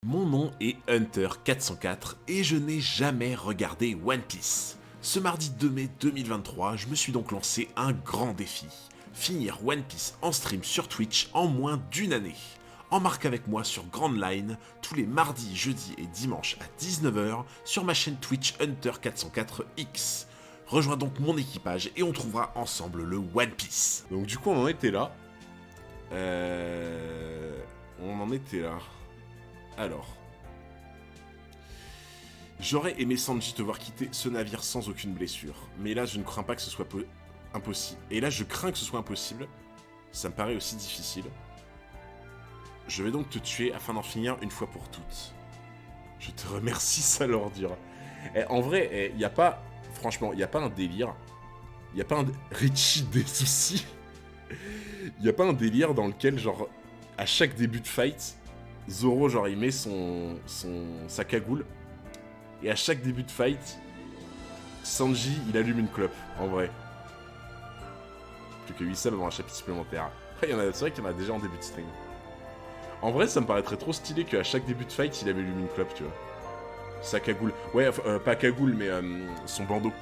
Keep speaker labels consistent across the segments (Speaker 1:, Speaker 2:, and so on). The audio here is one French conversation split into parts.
Speaker 1: Mon nom est Hunter404 et je n'ai jamais regardé One Piece. Ce mardi 2 mai 2023, je me suis donc lancé un grand défi. Finir One Piece en stream sur Twitch en moins d'une année. Embarque avec moi sur Grand Line tous les mardis, jeudis et dimanches à 19 h sur ma chaîne Twitch Hunter404X. Rejoins donc mon équipage et on trouvera ensemble le One Piece. Donc du coup on en était là. Alors, j'aurais aimé Sanji te voir quitter ce navire sans aucune blessure, mais là je ne crains pas que ce soit impossible. Et là je crains que ce soit impossible, ça me paraît aussi difficile. Je vais donc te tuer afin d'en finir une fois pour toutes. Je te remercie, ça l'ordure. En vrai, il n'y a pas, franchement, il n'y a pas un délire. Il n'y a pas un... Richie des soucis. Il n'y a pas un délire dans lequel, genre, à chaque début de fight... Zoro, genre, il met sa cagoule. Et à chaque début de fight, Sanji, il allume une clope, en vrai. Plus que 8 subs avant un chapitre supplémentaire. C'est vrai qu'il y en a déjà en début de stream. En vrai, ça me paraîtrait trop stylé qu'à chaque début de fight, il allume une clope, tu vois. Sa cagoule. Ouais, pas cagoule, mais son bandeau.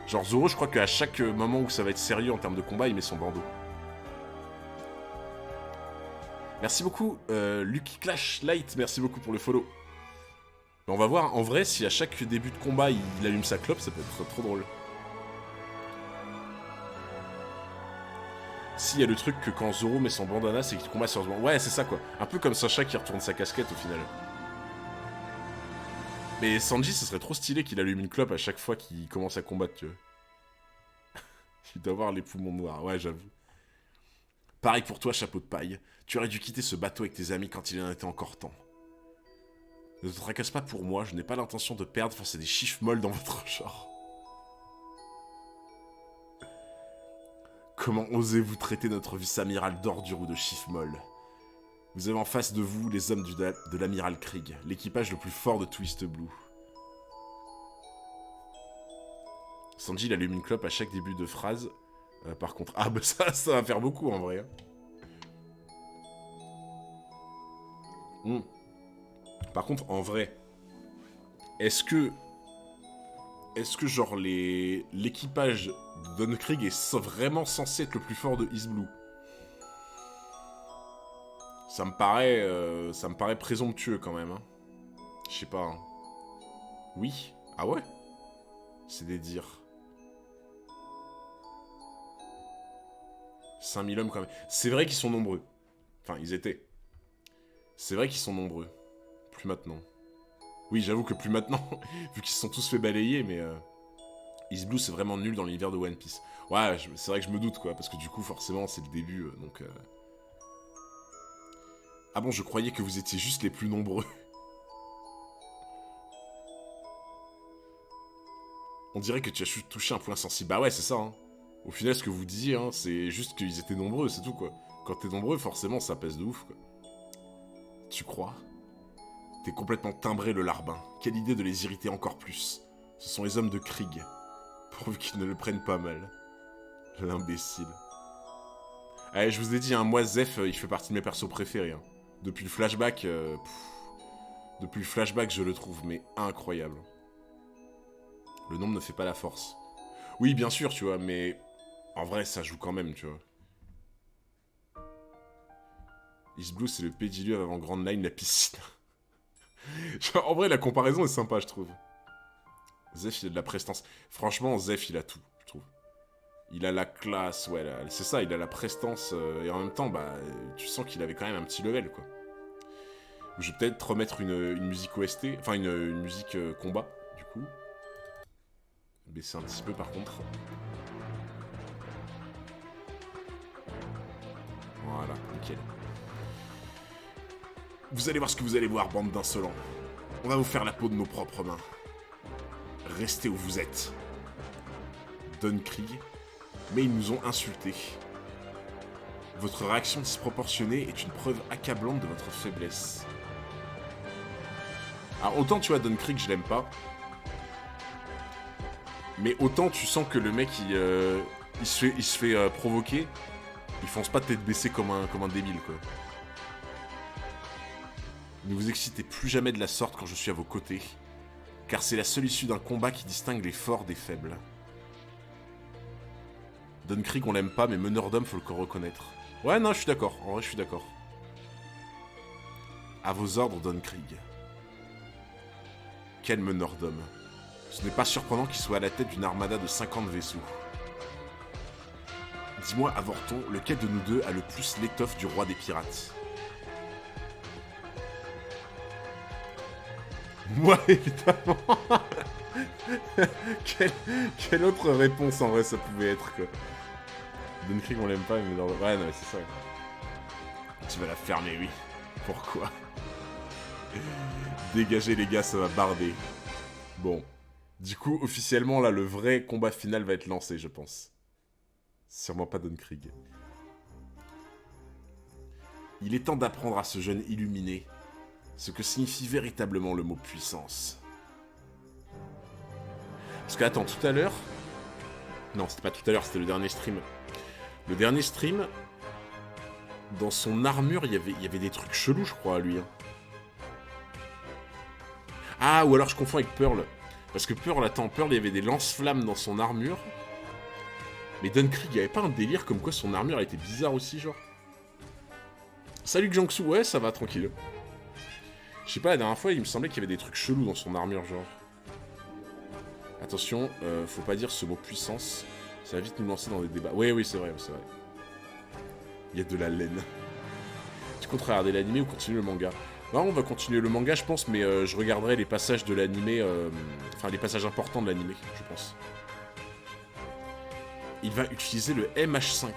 Speaker 1: Genre, Zoro, je crois qu'à chaque moment où ça va être sérieux en termes de combat, il met son bandeau. Merci beaucoup, Lucky Clash Light, merci beaucoup pour le follow. Mais on va voir, en vrai, si à chaque début de combat, il allume sa clope, ça peut être trop drôle. Si, il y a le truc que quand Zoro met son bandana, c'est qu'il combat sur... Ouais, c'est ça, quoi. Un peu comme Sacha qui retourne sa casquette, au final. Mais Sanji, ce serait trop stylé qu'il allume une clope à chaque fois qu'il commence à combattre, tu vois. Il doit avoir les poumons noirs, ouais, j'avoue. Pareil pour toi, chapeau de paille. Tu aurais dû quitter ce bateau avec tes amis quand il en était encore temps. Ne te tracasse pas pour moi, je n'ai pas l'intention de perdre face à des chiffres molles dans votre genre. Comment osez-vous traiter notre vice-amiral d'ordure ou de chiffre molle? Vous avez en face de vous les hommes de l'amiral Krieg, l'équipage le plus fort de Twist Blue. Sanji, il allume une clope à chaque début de phrase. Par contre... Ah bah ça va faire beaucoup en vrai. Par contre, en vrai, est-ce que genre l'équipage de Don Krieg est vraiment censé être le plus fort de East Blue? Ça me paraît présomptueux quand même. Hein. Je sais pas. Hein. Oui? Ah ouais? C'est des dires. 5000 hommes quand même. C'est vrai qu'ils sont nombreux. Enfin, ils étaient. C'est vrai qu'ils sont nombreux. Plus maintenant. Oui, j'avoue que plus maintenant, vu qu'ils se sont tous fait balayer, mais... East Blue, c'est vraiment nul dans l'univers de One Piece. Ouais, c'est vrai que je me doute, quoi, parce que du coup, forcément, c'est le début, donc... Ah bon, je croyais que vous étiez juste les plus nombreux. On dirait que tu as touché un point sensible. Bah ouais, c'est ça, hein. Au final, ce que vous disiez, hein, c'est juste qu'ils étaient nombreux, c'est tout, quoi. Quand t'es nombreux, forcément, ça pèse de ouf, quoi. Tu crois? T'es complètement timbré, le larbin. Quelle idée de les irriter encore plus. Ce sont les hommes de Krieg. Pourvu qu'ils ne le prennent pas mal. L'imbécile. Allez, je vous ai dit, hein, moi, Zef, il fait partie de mes persos préférés. Hein. Depuis le flashback, je le trouve, mais incroyable. Le nombre ne fait pas la force. Oui, bien sûr, tu vois, mais... En vrai, ça joue quand même, tu vois. East Blue, c'est le pédiluve avant Grand Line, la piscine. Genre, en vrai, la comparaison est sympa, je trouve. Zef, il a de la prestance. Franchement, Zef, il a tout, je trouve. Il a la classe, ouais, c'est ça, il a la prestance, et en même temps, bah, tu sens qu'il avait quand même un petit level, quoi. Je vais peut-être remettre une musique OST, enfin une musique combat, du coup. Baisser un petit peu, par contre. Voilà, nickel. Vous allez voir ce que vous allez voir, bande d'insolents. On va vous faire la peau de nos propres mains. Restez où vous êtes. Don Krieg. Mais ils nous ont insultés. Votre réaction disproportionnée est une preuve accablante de votre faiblesse. Alors autant tu vois, Don Krieg, je l'aime pas. Mais autant tu sens que le mec, il se fait provoquer. Il fonce pas tête baissée comme un débile, quoi. Ne vous excitez plus jamais de la sorte quand je suis à vos côtés, car c'est la seule issue d'un combat qui distingue les forts des faibles. Don Krieg, on l'aime pas, mais meneur d'homme, faut le reconnaître. Ouais, non, je suis d'accord. En vrai, je suis d'accord. À vos ordres, Don Krieg. Quel meneur d'homme. Ce n'est pas surprenant qu'il soit à la tête d'une armada de 50 vaisseaux. Dis-moi, avorton, lequel de nous deux a le plus l'étoffe du roi des pirates? Moi, évidemment. Quelle autre réponse, en vrai, ça pouvait être, quoi. Don Krieg, on l'aime pas, mais... Ouais, non, mais c'est ça. Tu vas la fermer, oui. Pourquoi? Dégagez, les gars, ça va barder. Bon. Du coup, officiellement, là, le vrai combat final va être lancé, je pense. Sûrement pas Don Krieg. Il est temps d'apprendre à ce jeune illuminé ce que signifie véritablement le mot puissance. Parce que, attends, tout à l'heure... Non, c'était pas tout à l'heure, c'était le dernier stream. Le dernier stream, dans son armure, il y avait des trucs chelous, je crois, à lui. Hein. Ah, ou alors je confonds avec Pearl. Parce que Pearl, attends, Pearl, il y avait des lance-flammes dans son armure. Mais Don Krieg, il n'y avait pas un délire comme quoi son armure elle était bizarre aussi, genre. Salut Jiangsu, ouais, ça va, tranquille. Je sais pas, la dernière fois, il me semblait qu'il y avait des trucs chelous dans son armure, genre. Attention, faut pas dire ce mot puissance. Ça va vite nous lancer dans des débats. Oui, oui, c'est vrai, c'est vrai. Il y a de la laine. Tu comptes regarder l'animé ou continuer le manga? Non, on va continuer le manga, je pense, mais je regarderai les passages de l'animé... Enfin, les passages importants de l'animé, je pense. Il va utiliser le MH5.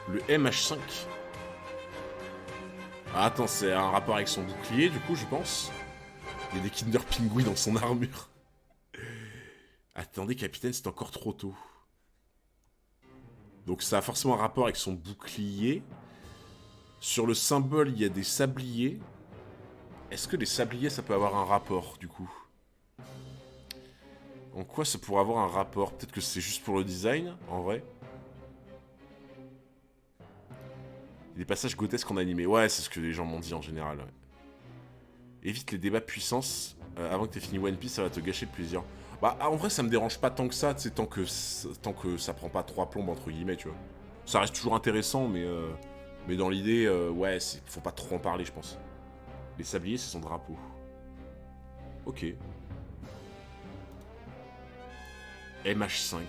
Speaker 1: Le MH5. Ah, attends, c'est un rapport avec son bouclier, du coup, je pense. Il y a des Kinder Pingouis dans son armure. Attendez, capitaine, c'est encore trop tôt. Donc ça a forcément un rapport avec son bouclier. Sur le symbole, il y a des sabliers. Est-ce que les sabliers, ça peut avoir un rapport, du coup? En quoi ça pourrait avoir un rapport? Peut-être que c'est juste pour le design, en vrai. Des passages grotesques en animé. Ouais, c'est ce que les gens m'ont dit en général. Ouais. Évite les débats puissance. Avant que t'aies fini One Piece, ça va te gâcher le plaisir. Bah, en vrai, ça me dérange pas tant que ça, tu sais, tant que ça prend pas 3 plombes, entre guillemets, tu vois. Ça reste toujours intéressant, mais dans l'idée, ouais, faut pas trop en parler, je pense. Les sabliers, c'est son drapeau. Ok. MH5.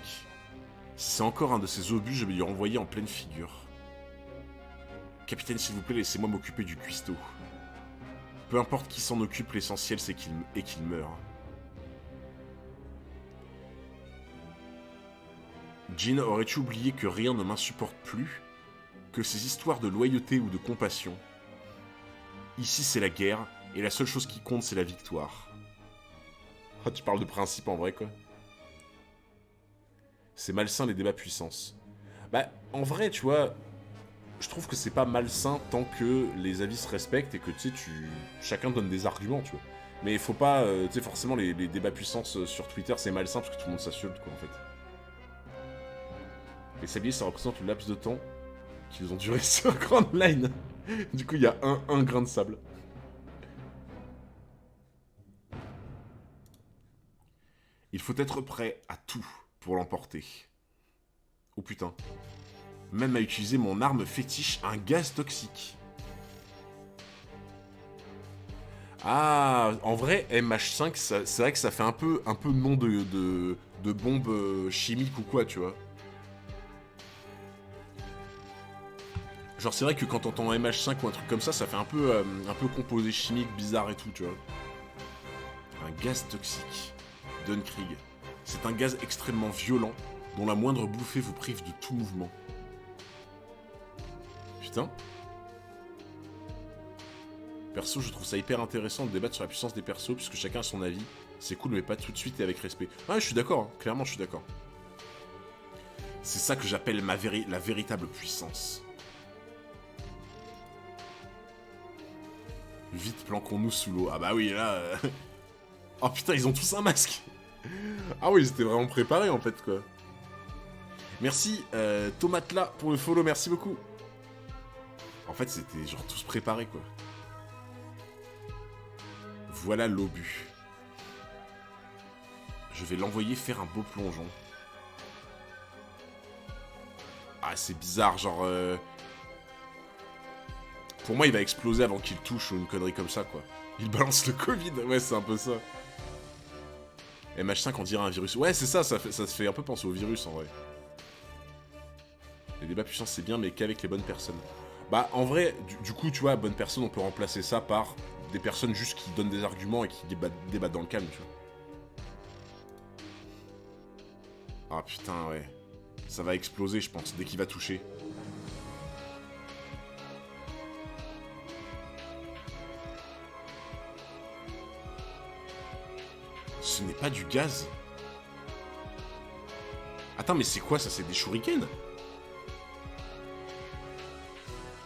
Speaker 1: Si c'est encore un de ces obus, je vais lui renvoyer en pleine figure. Capitaine, s'il vous plaît, laissez-moi m'occuper du cuistot. Peu importe qui s'en occupe, l'essentiel c'est qu'il meure. Jin, aurais-tu oublié que rien ne m'insupporte plus que ces histoires de loyauté ou de compassion? Ici c'est la guerre, et la seule chose qui compte c'est la victoire. Ah, tu parles de principe en vrai, quoi. C'est malsain les débats puissance. Bah, en vrai, tu vois, je trouve que c'est pas malsain tant que les avis se respectent et que, tu sais, chacun donne des arguments, tu vois. Mais il faut pas, tu sais, forcément, les débats puissance sur Twitter, c'est malsain parce que tout le monde s'insulte, quoi, en fait. Les sabliers, ça représente le laps de temps qu'ils ont duré sur Grand Line. Du coup, il y a un grain de sable. Il faut être prêt à tout pour l'emporter. Oh putain. Même à utiliser mon arme fétiche, un gaz toxique. Ah, en vrai, MH5, c'est vrai que ça fait un peu nom de bombe chimique ou quoi, tu vois. Genre, c'est vrai que quand t'entends MH5 ou un truc comme ça fait un peu composé chimique, bizarre et tout, tu vois. Un gaz toxique. Don Krieg. C'est un gaz extrêmement violent, dont la moindre bouffée vous prive de tout mouvement. Putain. Perso, je trouve ça hyper intéressant de débattre sur la puissance des persos, puisque chacun a son avis. C'est cool, mais pas tout de suite et avec respect. Ah, je suis d'accord, hein. Clairement, je suis d'accord. C'est ça que j'appelle la véritable puissance. Vite, planquons-nous sous l'eau. Ah bah oui, là... Oh putain, ils ont tous un masque. Ah oui, ils étaient vraiment préparés, en fait, quoi. Merci, Tomatla, pour le follow, merci beaucoup. En fait, c'était genre tous préparés, quoi. Voilà l'obus. Je vais l'envoyer faire un beau plongeon. Ah, c'est bizarre, genre... Pour moi, il va exploser avant qu'il touche ou une connerie comme ça, quoi. Il balance le Covid, ouais, c'est un peu ça. MH5, on dirait un virus. Ouais, c'est ça, ça se fait un peu penser au virus, en vrai. Les débats puissants, c'est bien, mais qu'avec les bonnes personnes. Bah, en vrai, du coup, tu vois, bonnes personnes, on peut remplacer ça par des personnes juste qui donnent des arguments et qui débattent dans le calme, tu vois. Ah, putain, ouais. Ça va exploser, je pense, dès qu'il va toucher. Ce n'est pas du gaz. Attends, mais c'est quoi ça? C'est des shurikens?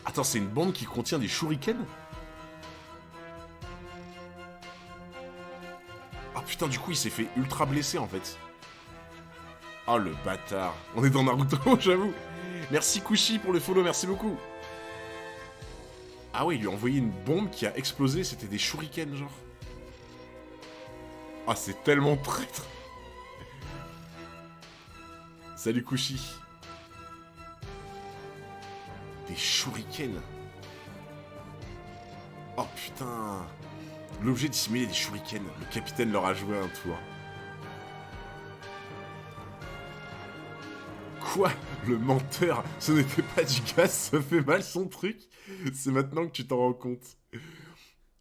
Speaker 1: Attends, c'est une bombe qui contient des shurikens? Ah putain, du coup, il s'est fait ultra blesser, en fait. Oh, le bâtard. On est dans Naruto, j'avoue. Merci Kushi pour le follow, merci beaucoup. Ah ouais, il lui a envoyé une bombe qui a explosé, c'était des shurikens, genre. Ah, c'est tellement traître. Salut Kushi. Des shurikens. Oh putain. L'objet dissimulé des shurikens. Le capitaine leur a joué un tour. Quoi? Le menteur? Ce n'était pas du gaz, ça fait mal son truc? C'est maintenant que tu t'en rends compte.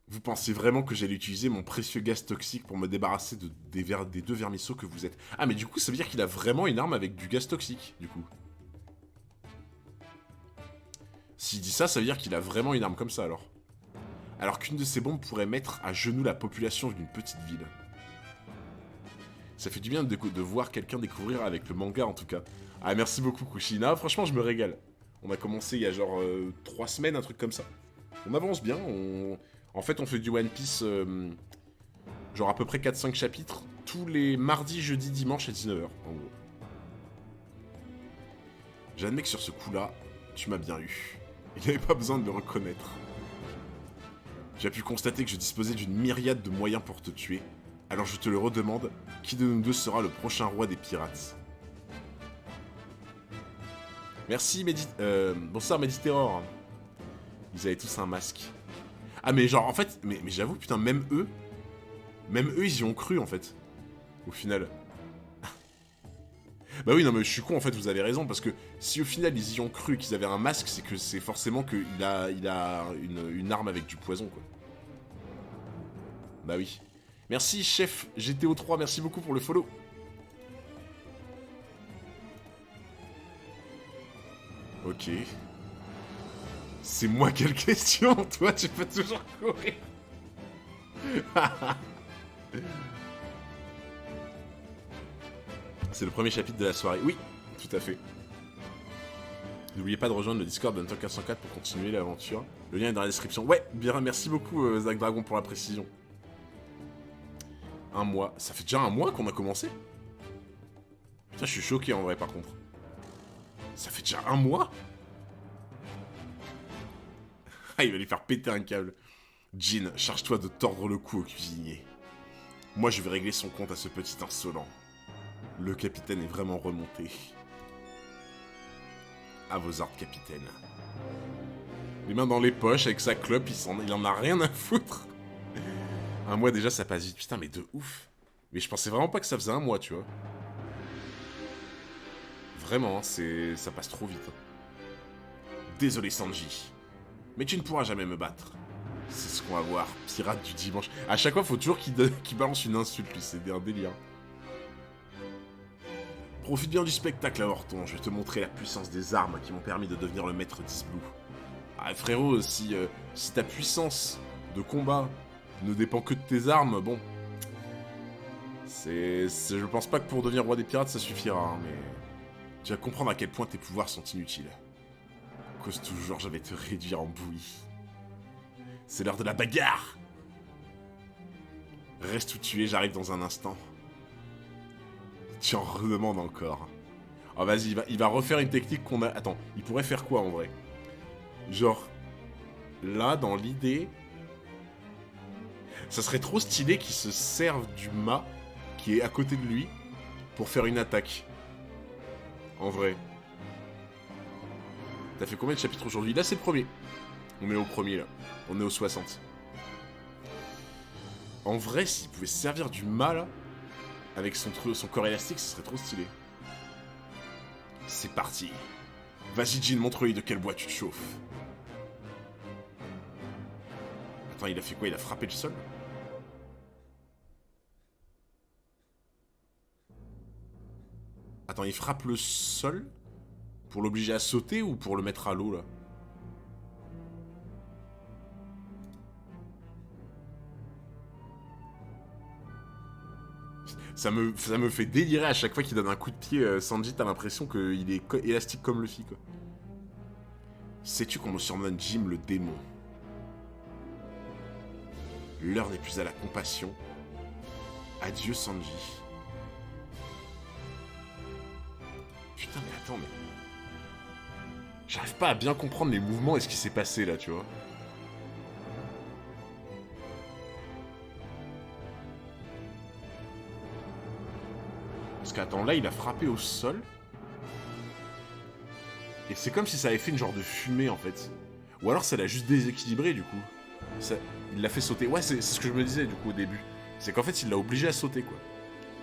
Speaker 1: Vous pensez vraiment que j'allais utiliser mon précieux gaz toxique pour me débarrasser des deux vermisseaux que vous êtes? Ah, mais du coup, ça veut dire qu'il a vraiment une arme avec du gaz toxique, du coup. S'il dit ça, ça veut dire qu'il a vraiment une arme comme ça, alors. Alors qu'une de ces bombes pourrait mettre à genoux la population d'une petite ville. Ça fait du bien de voir quelqu'un découvrir avec le manga, en tout cas. Ah, merci beaucoup, Kushina. Franchement, je me régale. On a commencé il y a genre 3 semaines, un truc comme ça. On avance bien, En fait, on fait du One Piece, genre à peu près 4-5 chapitres, tous les mardis, jeudis, dimanches à 19h, en gros. J'admets que sur ce coup-là, tu m'as bien eu. Il n'y avait pas besoin de le reconnaître. J'ai pu constater que je disposais d'une myriade de moyens pour te tuer. Alors je te le redemande, qui de nous deux sera le prochain roi des pirates? Merci, bonsoir, Mediterror. Ils avaient tous un masque. Ah, mais genre, en fait, mais j'avoue, putain, même eux, ils y ont cru, en fait. Au final. Bah oui, non, mais je suis con, en fait, vous avez raison, parce que si au final, ils y ont cru qu'ils avaient un masque, c'est que c'est forcément qu'il a une arme avec du poison, quoi. Bah oui. Merci, chef GTO3, merci beaucoup pour le follow. Ok. C'est moi quelle question? Toi, tu peux toujours courir. C'est le premier chapitre de la soirée. Oui, tout à fait. N'oubliez pas de rejoindre le Discord d'Hunter 104 pour continuer l'aventure. Le lien est dans la description. Ouais, bien, merci beaucoup, Zach Dragon, pour la précision. 1 mois. Ça fait déjà 1 mois qu'on a commencé? Putain, je suis choqué en vrai, par contre. Ça fait déjà 1 mois? Ah, il va lui faire péter un câble. Jin, charge-toi de tordre le cou au cuisinier. Moi, je vais régler son compte à ce petit insolent. Le capitaine est vraiment remonté. À vos ordres, capitaine. Les mains dans les poches, avec sa clope, il en a rien à foutre. 1 mois déjà, ça passe vite. Putain, mais de ouf. Mais je pensais vraiment pas que ça faisait 1 mois, tu vois. Vraiment, ça passe trop vite. Désolé, Sanji. Mais tu ne pourras jamais me battre. C'est ce qu'on va voir. Pirate du dimanche. À chaque fois, faut toujours qu'il balance une insulte, lui. C'est un délire. Profite bien du spectacle, Horton. Je vais te montrer la puissance des armes qui m'ont permis de devenir le maître d'Isblue. Ah, frérot, si ta puissance de combat ne dépend que de tes armes, bon... Je pense pas que pour devenir roi des pirates, ça suffira, hein, mais... Tu vas comprendre à quel point tes pouvoirs sont inutiles. Cause toujours, je vais te réduire en bouillie. C'est l'heure de la bagarre! Reste où tu es, j'arrive dans un instant. Tu en redemandes encore. Oh, vas-y, il va refaire une technique qu'on a... Attends, il pourrait faire quoi, en vrai? Genre, là, dans l'idée... Ça serait trop stylé qu'il se serve du mât qui est à côté de lui pour faire une attaque. En vrai. T'as fait combien de chapitres aujourd'hui? Là, c'est le premier. On est au premier, là. On est au 60. En vrai, s'il pouvait se servir du mât, là, avec son corps élastique, ce serait trop stylé. C'est parti. Vas-y, Jin, montre-lui de quel bois tu te chauffes. Attends, il a fait quoi? Il a frappé le sol? Attends, il frappe le sol pour l'obliger à sauter ou pour le mettre à l'eau, là? Ça me fait délirer à chaque fois qu'il donne un coup de pied. Sanji, t'as l'impression qu'il est élastique comme Luffy, quoi. Sais-tu qu'on me surnomme Jim le démon? L'heure n'est plus à la compassion. Adieu, Sanji. Putain, mais attends, mais... J'arrive pas à bien comprendre les mouvements et ce qui s'est passé, là, tu vois. Parce qu'attends, là, il a frappé au sol. Et c'est comme si ça avait fait une genre de fumée, en fait. Ou alors ça l'a juste déséquilibré, du coup. Ça... Il l'a fait sauter. Ouais, c'est ce que je me disais, du coup, au début. C'est qu'en fait, il l'a obligé à sauter, quoi.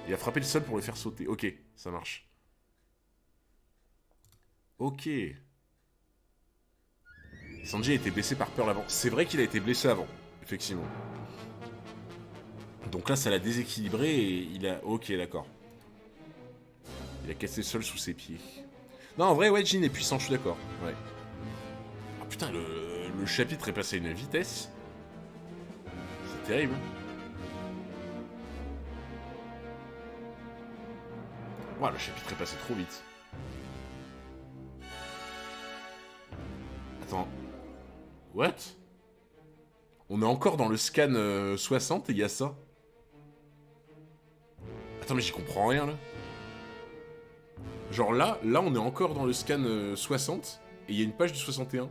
Speaker 1: Il a frappé le sol pour le faire sauter. Ok, ça marche. Ok. Sanji a été blessé par Pearl avant. C'est vrai qu'il a été blessé avant, effectivement. Donc là, ça l'a déséquilibré et il a... Ok, d'accord. Il a cassé le sol sous ses pieds. Non, en vrai, ouais, Jin est puissant, je suis d'accord. Ouais. Oh putain, le chapitre est passé à une vitesse. C'est terrible. Ouah, le chapitre est passé trop vite. Attends. What? On est encore dans le scan 60 et il y a ça. Attends, mais j'y comprends rien, là. Genre là, on est encore dans le scan 60 et il y a une page du 61.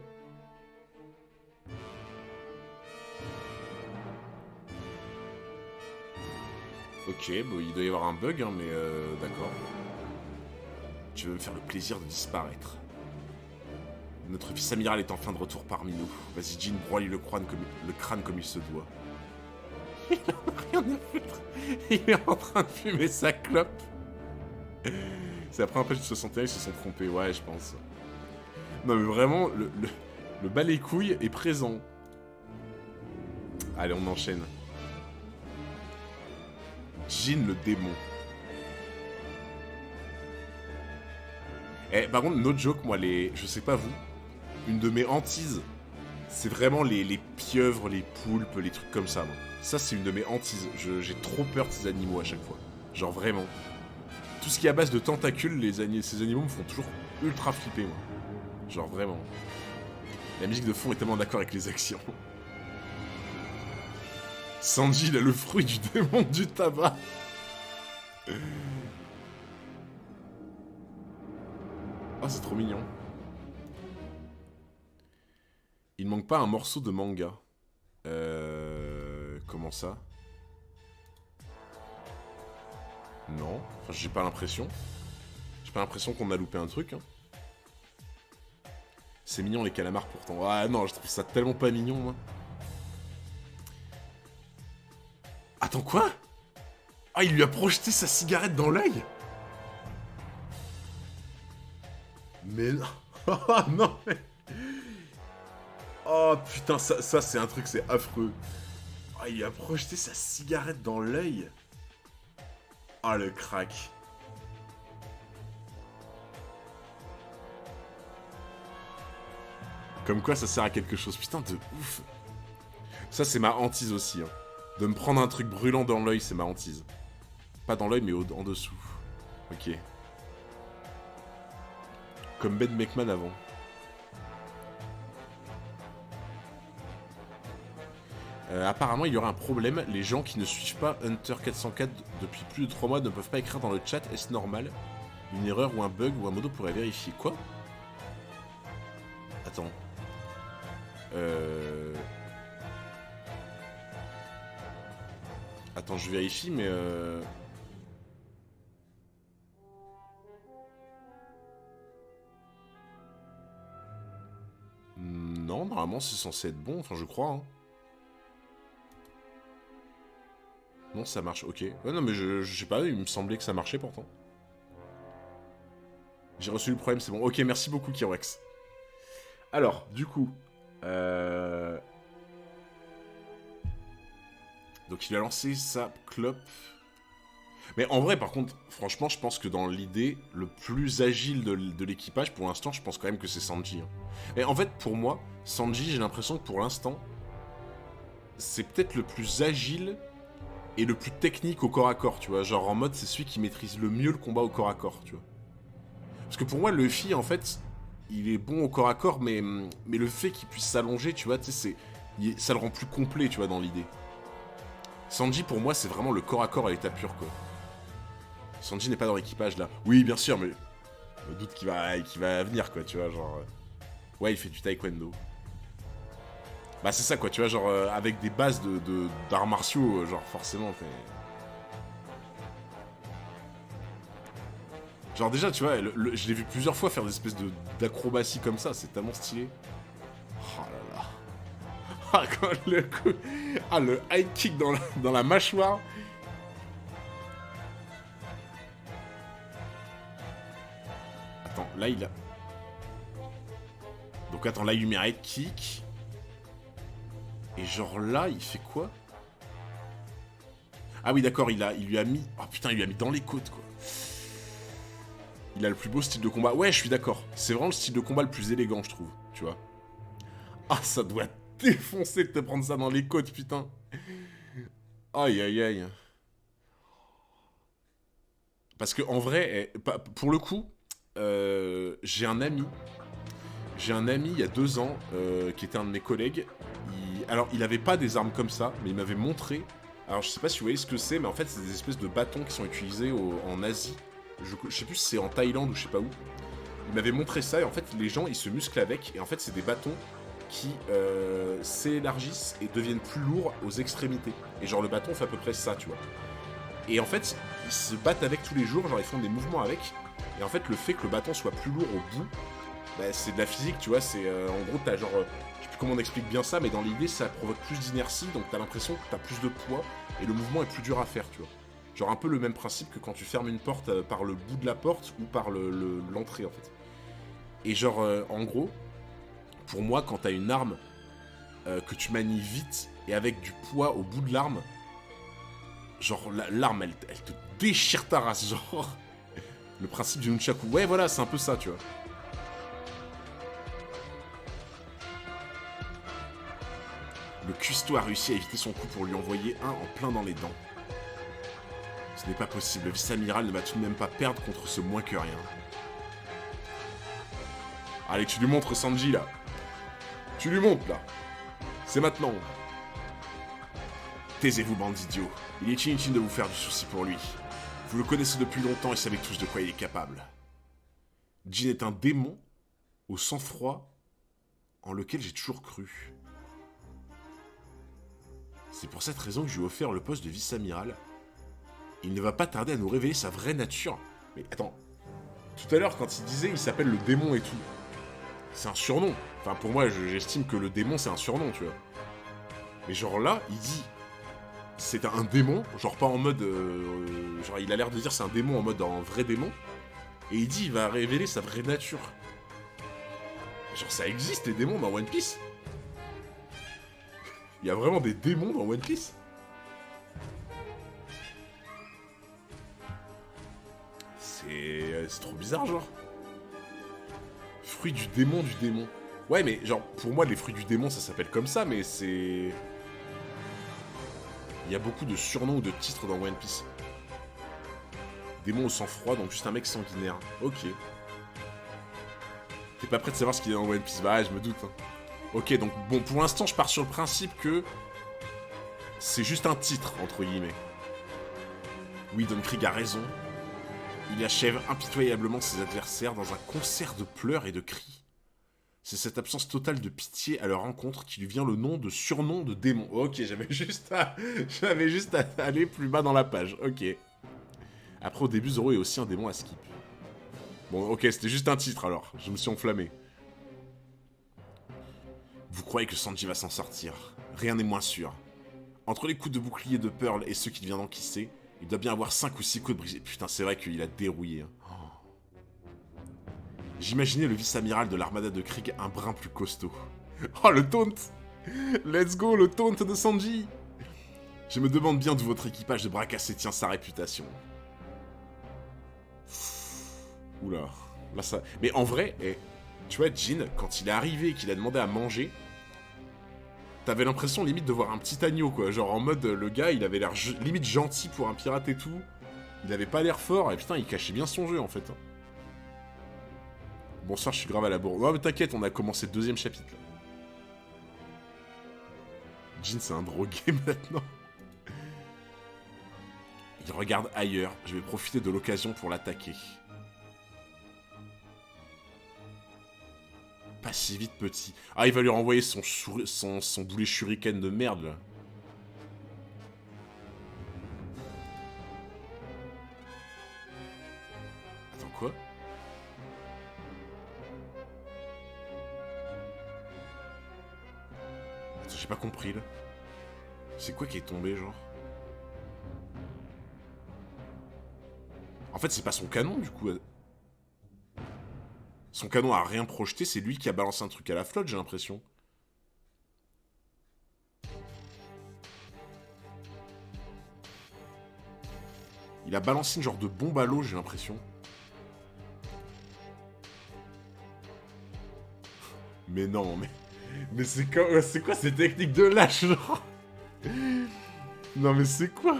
Speaker 1: Ok, bon, il doit y avoir un bug, hein, mais d'accord. Tu veux me faire le plaisir de disparaître. Notre fils amiral est enfin de retour parmi nous. Vas-y, Jin, broie-lui le crâne comme il se doit. Il en a rien à foutre. Il est en train de fumer sa clope. C'est après un page du 61, ils se sont trompés, ouais, je pense. Non, mais vraiment, le bas les couilles est présent. Allez, on enchaîne. Jin le démon. Eh, par contre, no joke, moi, je sais pas vous, une de mes hantises, c'est vraiment les pieuvres, les poulpes, les trucs comme ça, moi. Ça, c'est une de mes hantises. J'ai trop peur de ces animaux à chaque fois. Genre, vraiment. Tout ce qui est à base de tentacules, ces animaux me font toujours ultra flipper, moi. Genre, vraiment. La musique de fond est tellement d'accord avec les actions. Sanji, il a le fruit du démon du tabac. Ah, c'est trop mignon. Il manque pas un morceau de manga. Comment ça? Non. Enfin, j'ai pas l'impression. J'ai pas l'impression qu'on a loupé un truc. Hein. C'est mignon les calamars pourtant. Ah non, je trouve ça tellement pas mignon, moi. Attends, quoi? Ah, il lui a projeté sa cigarette dans l'œil? Mais non. Oh non, mais... Oh putain, ça c'est un truc, c'est affreux. Oh, il lui a projeté sa cigarette dans l'œil. Ah, le crack. Comme quoi ça sert à quelque chose. Putain, de ouf. Ça, c'est ma hantise aussi. Hein. De me prendre un truc brûlant dans l'œil, c'est ma hantise. Pas dans l'œil, mais en dessous. Ok. Comme Ben Mekman avant. Apparemment, il y aura un problème. Les gens qui ne suivent pas Hunter 404 depuis plus de 3 mois ne peuvent pas écrire dans le chat. Est-ce normal? Une erreur ou un bug ou un modo pourrait vérifier. Quoi? Attends. Attends, je vérifie, mais... Non, normalement, c'est censé être bon. Enfin, je crois, hein. Non, ça marche, ok. Ouais, non, mais je sais pas, il me semblait que ça marchait, pourtant. J'ai reçu le problème, c'est bon. Ok, merci beaucoup, Kirex. Alors, du coup... Donc, il a lancé sa clope... Mais en vrai, par contre, franchement, je pense que dans l'idée, le plus agile de l'équipage, pour l'instant, je pense quand même que c'est Sanji. Hein. Et en fait, pour moi, Sanji, j'ai l'impression que pour l'instant, c'est peut-être le plus agile et le plus technique au corps à corps, tu vois. Genre en mode, c'est celui qui maîtrise le mieux le combat au corps à corps, tu vois. Parce que pour moi, Luffy, en fait, il est bon au corps à corps, mais le fait qu'il puisse s'allonger, tu vois, tu sais, ça le rend plus complet, tu vois, dans l'idée. Sanji, pour moi, c'est vraiment le corps à corps à l'état pur, quoi. Sanji n'est pas dans l'équipage, là. Oui, bien sûr, mais... Je me doute qu'il va venir, quoi, tu vois, genre... Ouais, il fait du taekwondo. Bah, c'est ça, quoi, tu vois, genre, avec des bases d'arts martiaux, genre, forcément, t'es... Genre, déjà, tu vois, je l'ai vu plusieurs fois faire des espèces d'acrobatie comme ça, c'est tellement stylé. Oh là là. Ah, quand le coup... Ah, le high kick dans la mâchoire. Attends, là, il a... Donc, attends, là, il lui met un high kick. Et genre là, il fait quoi? Ah oui, d'accord, il lui a mis... Oh putain, il lui a mis dans les côtes, quoi. Il a le plus beau style de combat. Ouais, je suis d'accord. C'est vraiment le style de combat le plus élégant, je trouve. Tu vois. Ah, ça doit défoncer de te prendre ça dans les côtes, putain. Aïe, aïe, aïe. Parce que en vrai, pour le coup, j'ai un ami. J'ai un ami, il y a 2 ans, qui était un de mes collègues. Alors, il avait pas des armes comme ça, mais il m'avait montré... Alors, je sais pas si vous voyez ce que c'est, mais en fait, c'est des espèces de bâtons qui sont utilisés en Asie. Je sais plus si c'est en Thaïlande ou je sais pas où. Il m'avait montré ça, et en fait, les gens, ils se musclent avec, et en fait, c'est des bâtons qui s'élargissent et deviennent plus lourds aux extrémités. Et genre, le bâton fait à peu près ça, tu vois. Et en fait, ils se battent avec tous les jours, genre, ils font des mouvements avec. Et en fait, le fait que le bâton soit plus lourd au bout, bah, c'est de la physique, tu vois, c'est... en gros, t'as genre... je sais plus comment on explique bien ça, mais dans l'idée, ça provoque plus d'inertie, donc t'as l'impression que t'as plus de poids, et le mouvement est plus dur à faire, tu vois. Genre un peu le même principe que quand tu fermes une porte par le bout de la porte, ou par l'entrée, en fait. Et genre, en gros, pour moi, quand t'as une arme que tu manies vite, et avec du poids au bout de l'arme, genre, l'arme, elle te déchire ta race, genre... Le principe du nunchaku. Ouais, voilà, c'est un peu ça, tu vois. Le cuistot a réussi à éviter son coup pour lui envoyer un en plein dans les dents. Ce n'est pas possible, le vice-amiral ne va tout de même pas perdre contre ce moins que rien. Allez, tu lui montres Sanji, là. Tu lui montres, là. C'est maintenant. Taisez-vous, bande d'idiots. Il est inutile de vous faire du souci pour lui. Vous le connaissez depuis longtemps et savez tous de quoi il est capable. Jin est un démon au sang-froid en lequel j'ai toujours cru. C'est pour cette raison que je lui ai offert le poste de vice-amiral. Il ne va pas tarder à nous révéler sa vraie nature. Mais attends, tout à l'heure quand il disait il s'appelle le démon et tout, c'est un surnom. Enfin pour moi j'estime que le démon c'est un surnom, tu vois. Mais genre là, il dit c'est un démon, genre pas en mode... genre il a l'air de dire c'est un démon en mode un vrai démon. Et il dit il va révéler sa vraie nature. Genre ça existe les démons dans One Piece. Il y a vraiment des démons dans One Piece. C'est trop bizarre, genre. Fruit du démon du démon. Ouais, mais genre, pour moi, les fruits du démon, ça s'appelle comme ça, mais c'est... Il y a beaucoup de surnoms ou de titres dans One Piece. Démon au sang-froid, donc juste un mec sanguinaire. Ok. T'es pas prêt de savoir ce qu'il y a dans One Piece? Bah, je me doute. Hein. Ok, donc bon, pour l'instant, je pars sur le principe que... c'est juste un titre, entre guillemets. Oui, Don Krieg a raison. Il achève impitoyablement ses adversaires dans un concert de pleurs et de cris. C'est cette absence totale de pitié à leur rencontre qui lui vient le nom de surnom de démon. Ok, j'avais juste à aller plus bas dans la page. Ok. Après, au début, Zoro est aussi un démon à skip. Bon, ok, c'était juste un titre alors. Je me suis enflammé. Vous croyez que Sanji va s'en sortir? Rien n'est moins sûr. Entre les coups de bouclier de Pearl et ceux qu'il vient d'encaisser, il doit bien avoir 5 ou 6 côtes brisées. Putain, c'est vrai qu'il a dérouillé. Hein. J'imaginais le vice-amiral de l'armada de Krieg un brin plus costaud. Oh, le taunt! Let's go, le taunt de Sanji! Je me demande bien d'où votre équipage de bras cassés tient sa réputation. Oula, là ça... Mais en vrai, tu vois, Jin, quand il est arrivé et qu'il a demandé à manger, t'avais l'impression limite de voir un petit agneau, quoi. Genre en mode, le gars, il avait l'air limite gentil pour un pirate et tout. Il avait pas l'air fort, et putain, il cachait bien son jeu, en fait. Bonsoir, je suis grave à la bourre. Non, mais t'inquiète, on a commencé le 2e chapitre, là. Jin, c'est un drogué, maintenant. Il regarde ailleurs. Je vais profiter de l'occasion pour l'attaquer. Pas si vite, petit. Ah, il va lui renvoyer son boulet shuriken de merde, là. Attends, quoi? Attends, j'ai pas compris, là. C'est quoi qui est tombé, genre? En fait, c'est pas son canon, du coup. Son canon a rien projeté, c'est lui qui a balancé un truc à la flotte, j'ai l'impression. Il a balancé une genre de bombe à l'eau, j'ai l'impression. Mais non, mais c'est quoi ces techniques de lâche, genre? Non, mais c'est quoi?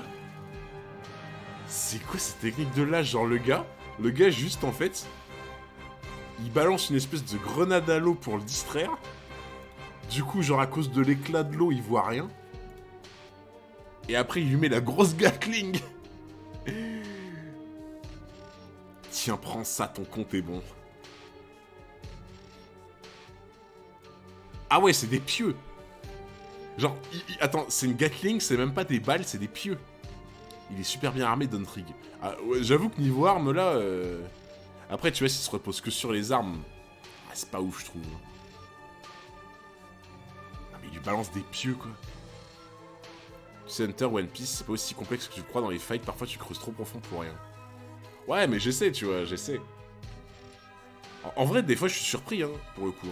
Speaker 1: C'est quoi ces techniques de lâche? Genre, le gars, juste, en fait, il balance une espèce de grenade à l'eau pour le distraire. Du coup, genre, à cause de l'éclat de l'eau, il voit rien. Et après, il lui met la grosse Gatling. Tiens, prends ça, ton compte est bon. Ah ouais, c'est des pieux. Genre, attends, c'est une Gatling, c'est même pas des balles, c'est des pieux. Il est super bien armé, Dontrig. Ah, ouais, j'avoue que niveau armes, là... Après, tu vois, s'il se repose que sur les armes... Ah, c'est pas ouf, je trouve. Ah, mais il lui balance des pieux, quoi. Tu sais, Hunter, One Piece, c'est pas aussi complexe que tu crois dans les fights. Parfois, tu creuses trop profond pour rien. Ouais, mais j'essaie, tu vois, j'essaie. En vrai, des fois, je suis surpris, hein, pour le coup.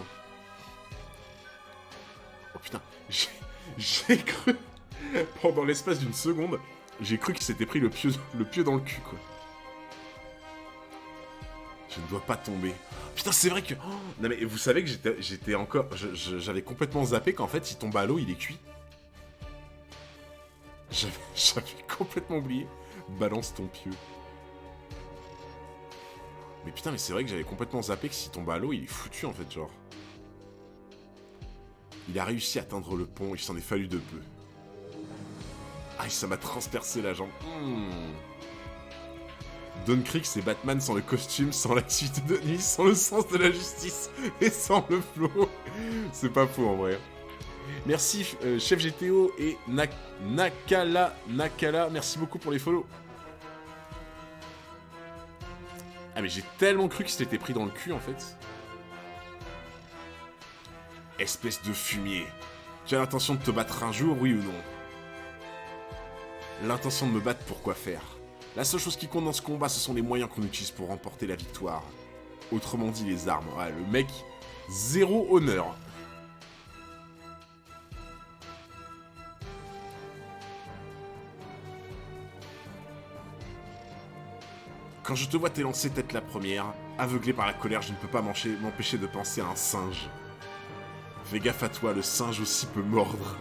Speaker 1: Oh putain, j'ai cru... Pendant l'espace d'une seconde, j'ai cru qu'il s'était pris le pieu dans le cul, quoi. Je ne dois pas tomber. Putain, c'est vrai que... Oh, non mais vous savez que j'étais encore... J'avais complètement zappé qu'en fait, s'il tombe à l'eau, il est cuit. J'avais complètement oublié. Balance ton pieu. Mais putain, mais c'est vrai que j'avais complètement zappé que s'il tombe à l'eau, il est foutu, en fait, genre. Il a réussi à atteindre le pont, il s'en est fallu de peu. Ah, ça m'a transpercé la jambe. Don Creek, c'est Batman sans le costume, sans l'activité de nuit, sans le sens de la justice et sans le flow. C'est pas faux, en vrai. Merci, Chef GTO et Nakala. Merci beaucoup pour les follow. Ah, mais j'ai tellement cru qu'il s'était pris dans le cul, en fait. Espèce de fumier. Tu as l'intention de te battre un jour, oui ou non? L'intention de me battre, pour quoi faire? La seule chose qui compte dans ce combat, ce sont les moyens qu'on utilise pour remporter la victoire. Autrement dit, les armes. Ouais, le mec, zéro honneur. Quand je te vois t'élancer tête la première, aveuglé par la colère, je ne peux pas m'empêcher de penser à un singe. Fais gaffe à toi, le singe aussi peut mordre.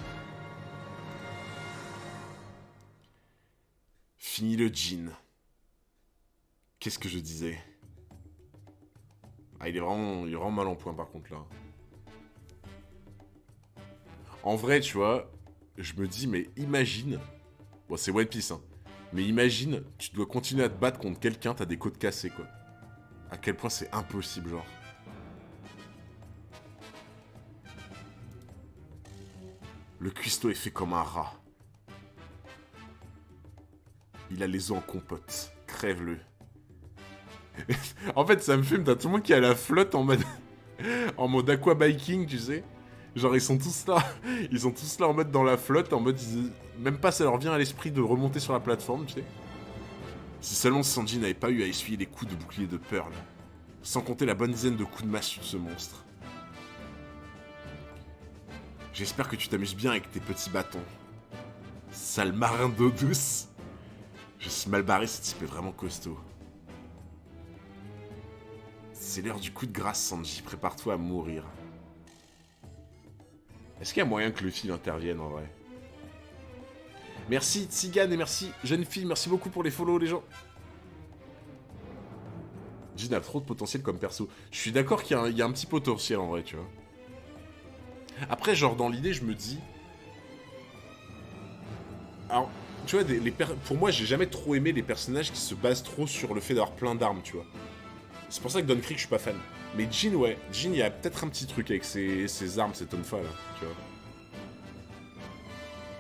Speaker 1: Fini le jean. Qu'est-ce que je disais? Ah, il est vraiment mal en point par contre là. En vrai, tu vois, je me dis, mais imagine... Bon, c'est One Piece, hein. Mais imagine, tu dois continuer à te battre contre quelqu'un, t'as des côtes cassées, quoi. À quel point c'est impossible, genre. Le cuistot est fait comme un rat. Il a les os en compote. Crève-le. En fait, ça me fume, t'as tout le monde qui a la flotte en mode... en mode aquabiking, tu sais. Genre, ils sont tous là. Ils sont tous là en mode dans la flotte, en mode... Même pas ça leur vient à l'esprit de remonter sur la plateforme, tu sais. Si seulement Sanji n'avait pas eu à essuyer les coups de bouclier de Pearl. Sans compter la bonne dizaine de coups de massue de ce monstre. J'espère que tu t'amuses bien avec tes petits bâtons. Sale marin d'eau douce. Je suis mal barré, ce type est vraiment costaud. C'est l'heure du coup de grâce, Sanji. Prépare-toi à mourir. Est-ce qu'il y a moyen que Luffy intervienne, en vrai? Merci Tsigan et merci jeune fille. Merci beaucoup pour les follow, les gens. Jin a trop de potentiel comme perso. Je suis d'accord qu'il y a un petit potentiel, en vrai, tu vois. Après, genre, dans l'idée, je me dis... Alors, tu vois, pour moi, j'ai jamais trop aimé les personnages qui se basent trop sur le fait d'avoir plein d'armes, tu vois. C'est pour ça que Don Krieg, je suis pas fan. Mais Jin, ouais. Jin, il y a peut-être un petit truc avec ses armes, ses tonfa, là, tu vois.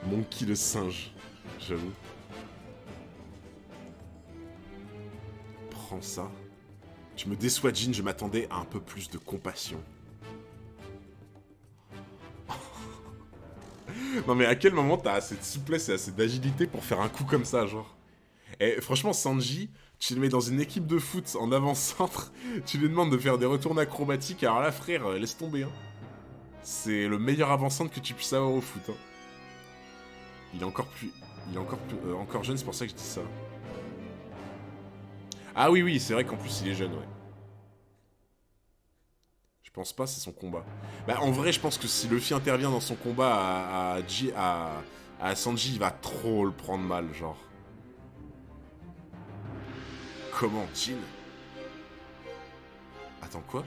Speaker 1: Monkey le singe, j'avoue. Prends ça. Tu me déçois, Jin, je m'attendais à un peu plus de compassion. Non mais à quel moment t'as assez de souplesse et assez d'agilité pour faire un coup comme ça, genre? Et franchement, Sanji, tu le mets dans une équipe de foot en avant-centre, tu lui demandes de faire des retours acrobatiques, alors là, frère, laisse tomber, hein. C'est le meilleur avant-centre que tu puisses avoir au foot, hein. Il est encore plus... encore jeune, c'est pour ça que je dis ça. Ah oui, oui, c'est vrai qu'en plus, il est jeune, ouais. Je pense pas, c'est son combat. Bah, en vrai, je pense que si Luffy intervient dans son combat à Sanji, il va trop le prendre mal, genre. Comment, Jin? Attends, quoi?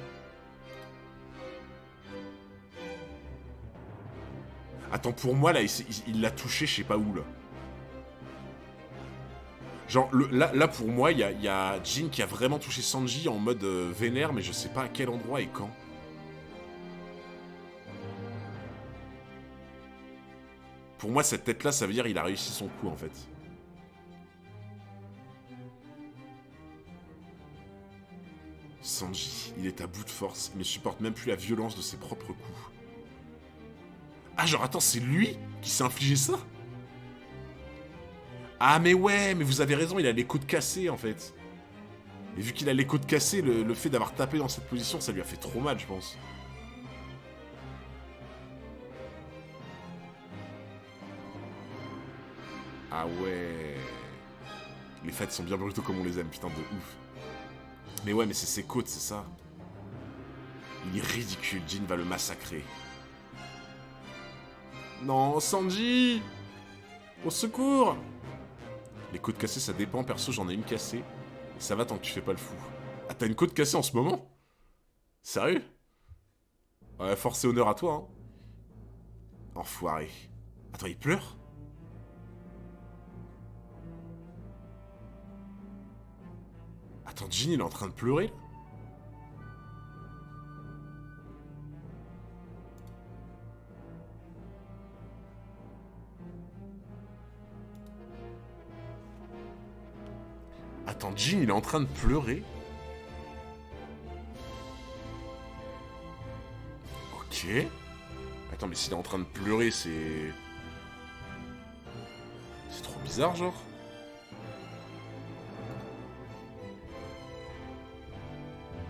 Speaker 1: Attends, pour moi, là, il l'a touché, je sais pas où, là. Genre, là, pour moi, il y a Jin qui a vraiment touché Sanji en mode vénère, mais je sais pas à quel endroit et quand. Pour moi, cette tête-là, ça veut dire qu'il a réussi son coup, en fait. Sanji, il est à bout de force. Il ne supporte même plus la violence de ses propres coups. Ah, genre, attends, c'est lui qui s'est infligé ça? Ah, mais ouais, mais vous avez raison, il a les côtes cassées, en fait. Et vu qu'il a les côtes cassées, le fait d'avoir tapé dans cette position, ça lui a fait trop mal, je pense. Ah ouais. Les fêtes sont bien brutaux comme on les aime, putain de ouf. Mais ouais, mais c'est ses côtes, c'est ça. Il est ridicule, Jin va le massacrer. Non, Sanji! Au secours! Les côtes cassées, ça dépend, perso, j'en ai une cassée. Et ça va tant que tu fais pas le fou. Ah, t'as une côte cassée en ce moment? Sérieux? Ouais, force et honneur à toi, hein. Enfoiré. Attends, il pleure? Attends, Jin, il est en train de pleurer, là? Attends, Jin, il est en train de pleurer? Ok. Attends, mais s'il est en train de pleurer, c'est... C'est trop bizarre, genre.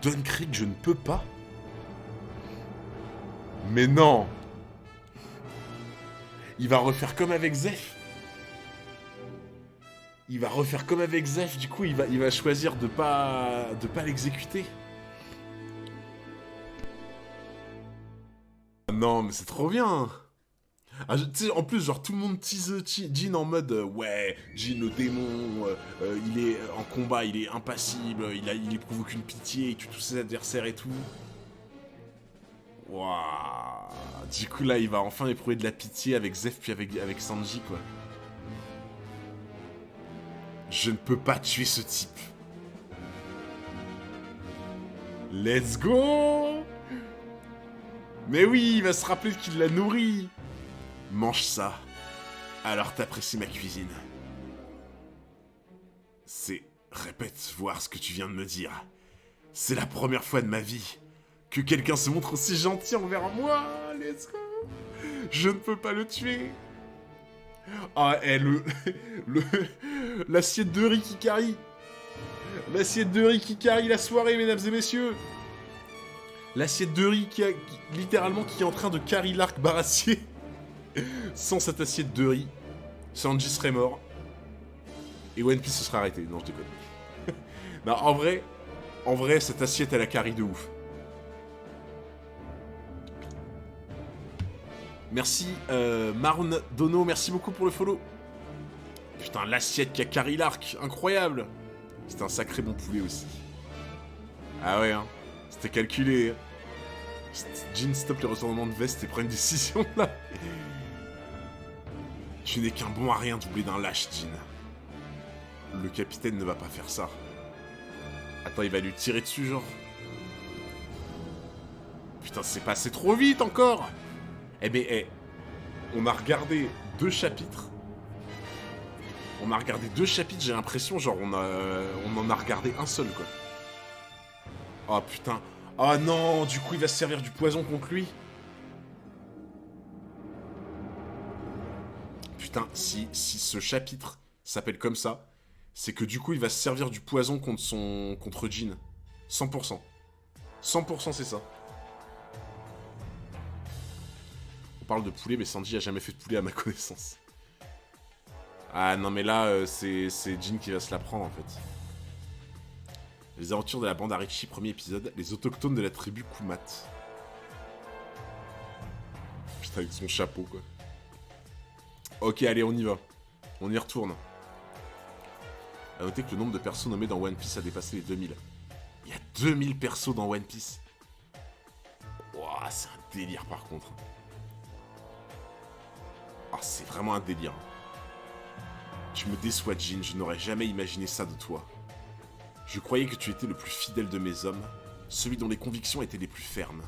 Speaker 1: Don Krieg, je ne peux pas. Mais non. Il va refaire comme avec Zeph. Il va refaire comme avec Zeph, du coup, il va choisir de pas l'exécuter. Non, mais c'est trop bien. Ah, tu sais, en plus, genre, tout le monde tease Jin en mode ouais, Jin le démon, il est en combat, il est impassible, il éprouve aucune pitié, il tue tous ses adversaires et tout. Waouh. Du coup, là, il va enfin éprouver de la pitié avec Zeph puis avec Sanji, quoi. Je ne peux pas tuer ce type. Let's go! Mais oui, il va se rappeler qu'il l'a nourri. Mange ça. Alors t'apprécies ma cuisine. C'est... Répète voir ce que tu viens de me dire. C'est la première fois de ma vie que quelqu'un se montre aussi gentil envers moi. Let's go. Je ne peux pas le tuer. Ah, l'assiette de riz qui carry. L'assiette de riz qui carry la soirée, mesdames et messieurs. L'assiette de riz littéralement qui est en train de carry l'arc barassier. Sans cette assiette de riz, Sanji serait mort. Et One Piece se serait arrêté. Non, je déconne. Non, en vrai, cette assiette, elle a carry de ouf. Merci, Marun Dono, merci beaucoup pour le follow. Putain, l'assiette qui a carry l'arc, incroyable. C'était un sacré bon poulet aussi. Ah ouais, hein. C'était calculé. Jin, stop les retournements de veste et prends une décision, là. Tu n'es qu'un bon à rien doublé d'un lâche, Jin. Le capitaine ne va pas faire ça. Attends, il va lui tirer dessus, genre. Putain, c'est passé trop vite, encore. Eh ben, on a regardé 2 chapitres. J'ai l'impression, genre, on en a regardé un seul, quoi. Oh, putain. Oh non, du coup, il va se servir du poison contre lui. Putain, si ce chapitre s'appelle comme ça, c'est que du coup, il va se servir du poison contre Jin. 100%. 100%, c'est ça. On parle de poulet, mais Sanji a jamais fait de poulet à ma connaissance. Ah non, mais là, c'est Jin qui va se la prendre, en fait. Les aventures de la bande Arichi, premier épisode. Les autochtones de la tribu Kumat. Putain, avec son chapeau, quoi. Ok, allez, on y va. On y retourne. A noter que le nombre de persos nommés dans One Piece a dépassé les 2000. Il y a 2000 persos dans One Piece. Ouah, c'est un délire, par contre. Ah, c'est vraiment un délire. Tu me déçois, Jin, je n'aurais jamais imaginé ça de toi. Je croyais que tu étais le plus fidèle de mes hommes, celui dont les convictions étaient les plus fermes.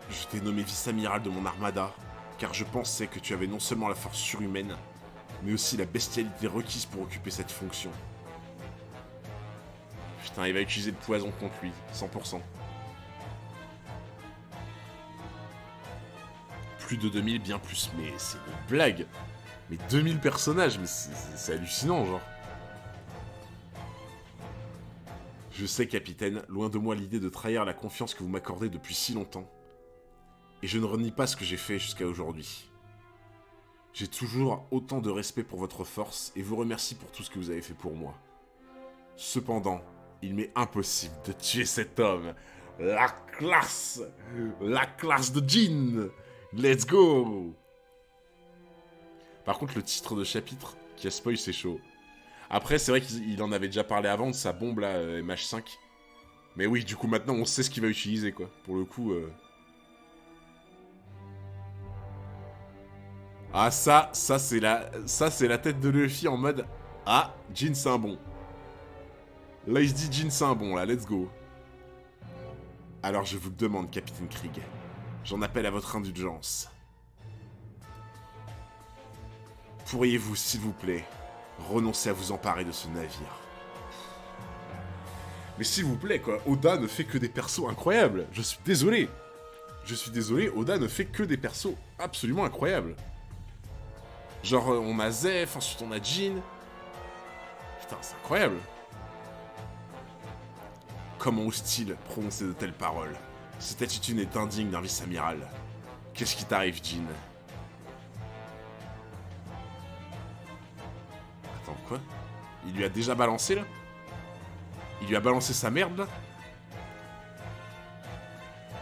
Speaker 1: Je t'ai nommé vice-amiral de mon armada, car je pensais que tu avais non seulement la force surhumaine, mais aussi la bestialité requise pour occuper cette fonction. Putain, il va utiliser le poison contre lui, 100%. Plus de 2000, bien plus, mais c'est une blague. Mais 2000 personnages, mais c'est hallucinant, genre. Je sais, capitaine, loin de moi l'idée de trahir la confiance que vous m'accordez depuis si longtemps. Et je ne renie pas ce que j'ai fait jusqu'à aujourd'hui. J'ai toujours autant de respect pour votre force et vous remercie pour tout ce que vous avez fait pour moi. Cependant, il m'est impossible de tuer cet homme. La classe de Jin. Let's go. Par contre, le titre de chapitre qui a spoil, c'est chaud. Après, c'est vrai qu'il en avait déjà parlé avant de sa bombe là, MH5. Mais oui, du coup, maintenant, on sait ce qu'il va utiliser, quoi. Pour le coup... Ah, ça c'est la tête de Luffy en mode... Ah, Jin, c'est un bon. Là, il se dit Jin, c'est un bon, là, let's go. Alors, je vous le demande, Capitaine Krieg. J'en appelle à votre indulgence. Pourriez-vous, s'il vous plaît, renoncer à vous emparer de ce navire? Mais s'il vous plaît, quoi, Oda ne fait que des persos incroyables. Je suis désolé. Oda ne fait que des persos absolument incroyables. Genre, on a Zeph, ensuite on a Jin. Putain, c'est incroyable. Comment ose-t-il prononcer de telles paroles? Cette attitude est indigne d'un vice-amiral. Qu'est-ce qui t'arrive, Jin? Attends, quoi? Il lui a déjà balancé, là? Il lui a balancé sa merde, là?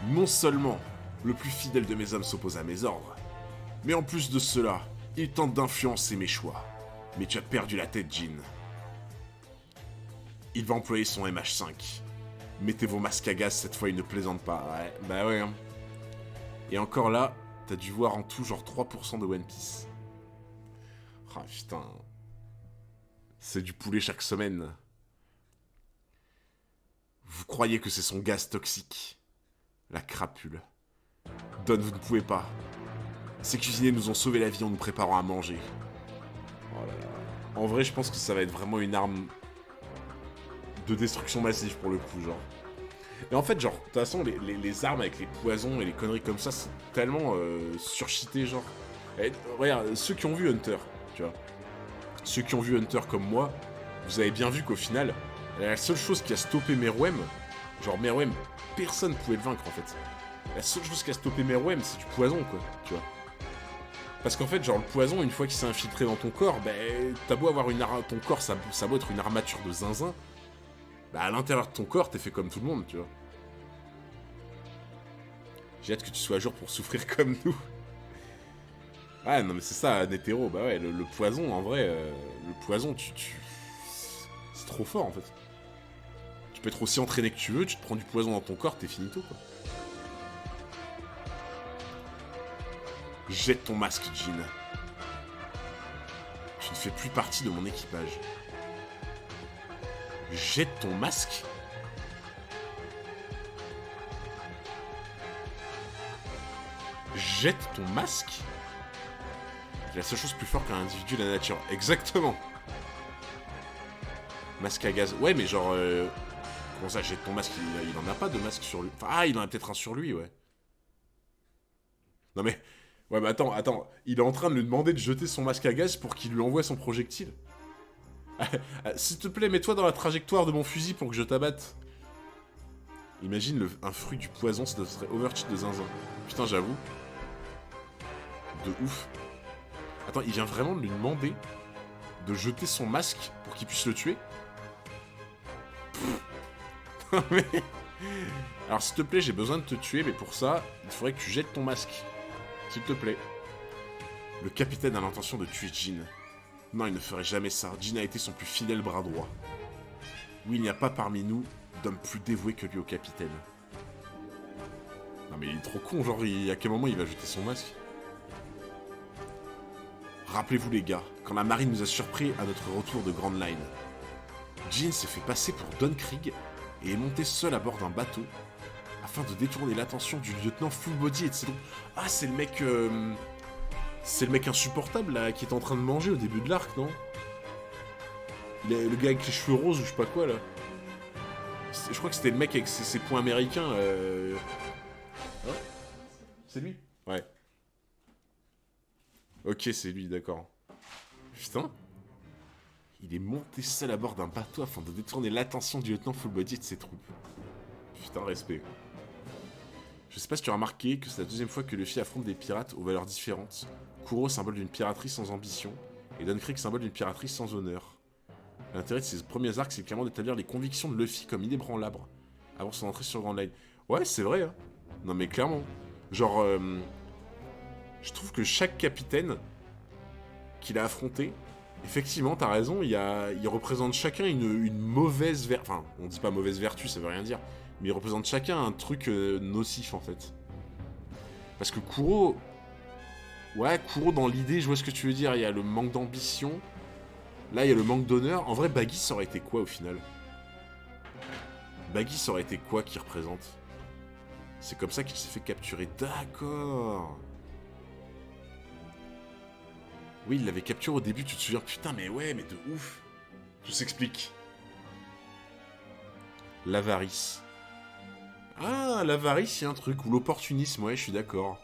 Speaker 1: Non seulement le plus fidèle de mes hommes s'oppose à mes ordres, mais en plus de cela, il tente d'influencer mes choix. Mais tu as perdu la tête, Jin. Il va employer son MH5. Mettez vos masques à gaz, cette fois il ne plaisante pas. Ouais, bah ouais. Hein. Et encore là, t'as dû voir en tout genre 3% de One Piece. Ah putain. C'est du poulet chaque semaine. Vous croyez que c'est son gaz toxique? La crapule. Don, vous ne pouvez pas. Ces cuisiniers nous ont sauvé la vie en nous préparant à manger. Oh là là. En vrai, je pense que ça va être vraiment une arme de destruction massive pour le coup, genre. Mais en fait, genre, de toute façon, les armes avec les poisons et les conneries comme ça, c'est tellement surcheaté, genre. Et, regarde, ceux qui ont vu Hunter, tu vois. Ceux qui ont vu Hunter comme moi, vous avez bien vu qu'au final, la seule chose qui a stoppé Meruem, genre Meruem, personne ne pouvait le vaincre en fait. La seule chose qui a stoppé Meruem, c'est du poison, quoi, tu vois. Parce qu'en fait, genre, le poison, une fois qu'il s'est infiltré dans ton corps, ben, t'as beau avoir ton corps, ça doit être une armature de zinzin. Bah, à l'intérieur de ton corps, t'es fait comme tout le monde, tu vois. J'ai hâte que tu sois à jour pour souffrir comme nous. Ouais, non, mais c'est ça, Netero, bah ouais, le poison, en vrai, le poison, c'est trop fort, en fait. Tu peux être aussi entraîné que tu veux, tu te prends du poison dans ton corps, t'es finito, quoi. Jette ton masque, Jin. Tu ne fais plus partie de mon équipage. Jette ton masque? Jette ton masque? C'est la seule chose plus forte qu'un individu de la nature. Exactement. Masque à gaz. Ouais, mais genre... Comment ça, jette ton masque? Il en a pas de masque sur lui. Enfin, ah, il en a peut-être un sur lui, ouais. Non mais... Ouais, mais attends. Il est en train de lui demander de jeter son masque à gaz pour qu'il lui envoie son projectile. S'il te plaît, mets-toi dans la trajectoire de mon fusil pour que je t'abatte. Imagine un fruit du poison, ça serait overcheat de zinzin. Putain, j'avoue. De ouf. Attends, il vient vraiment de lui demander de jeter son masque pour qu'il puisse le tuer? Mais... Alors, s'il te plaît, j'ai besoin de te tuer, mais pour ça, il faudrait que tu jettes ton masque. S'il te plaît. Le capitaine a l'intention de tuer Jin. Non, il ne ferait jamais ça. Jin a été son plus fidèle bras droit. Oui, il n'y a pas parmi nous d'homme plus dévoué que lui au capitaine. Non mais il est trop con, genre, à quel moment il va jeter son masque? Rappelez-vous les gars, quand la marine nous a surpris à notre retour de Grand Line, Jin s'est fait passer pour Don Krieg et est monté seul à bord d'un bateau afin de détourner l'attention du lieutenant Fullbody et de ses troupes. Ah, c'est le mec... C'est le mec insupportable, là, qui est en train de manger au début de l'arc, non? Le gars avec les cheveux roses ou je sais pas quoi, là. Je crois que c'était le mec avec ses points américains, Hein? C'est lui? Ouais. Ok, c'est lui, d'accord. Putain. Il est monté seul à bord d'un bateau afin de détourner l'attention du lieutenant Fullbody et de ses troupes. Putain, respect. Je sais pas si tu as remarqué que c'est la deuxième fois que Luffy affronte des pirates aux valeurs différentes. Kuro, symbole d'une piraterie sans ambition, et Don Krieg, symbole d'une piraterie sans honneur. L'intérêt de ces premiers arcs, c'est clairement d'établir les convictions de Luffy comme inébranlables avant son entrée sur Grand Line. Ouais, c'est vrai, hein. Non mais clairement. Genre, je trouve que chaque capitaine qu'il a affronté, effectivement, t'as raison, il représente chacun une mauvaise vertu. Enfin, on dit pas mauvaise vertu, ça veut rien dire. Mais il représente chacun un truc nocif, en fait. Parce que Kuro... Ouais, Kuro, dans l'idée, je vois ce que tu veux dire. Il y a le manque d'ambition. Là, il y a le manque d'honneur. En vrai, Baggy, ça aurait été quoi, au final? Baggy, ça aurait été quoi qu'il représente? C'est comme ça qu'il s'est fait capturer. D'accord. Oui, il l'avait capturé au début, tu te souviens? Putain, mais ouais, mais de ouf. Tout s'explique. L'avarice. Ah, l'avarice, il y a un truc. Ou l'opportunisme, ouais, je suis d'accord.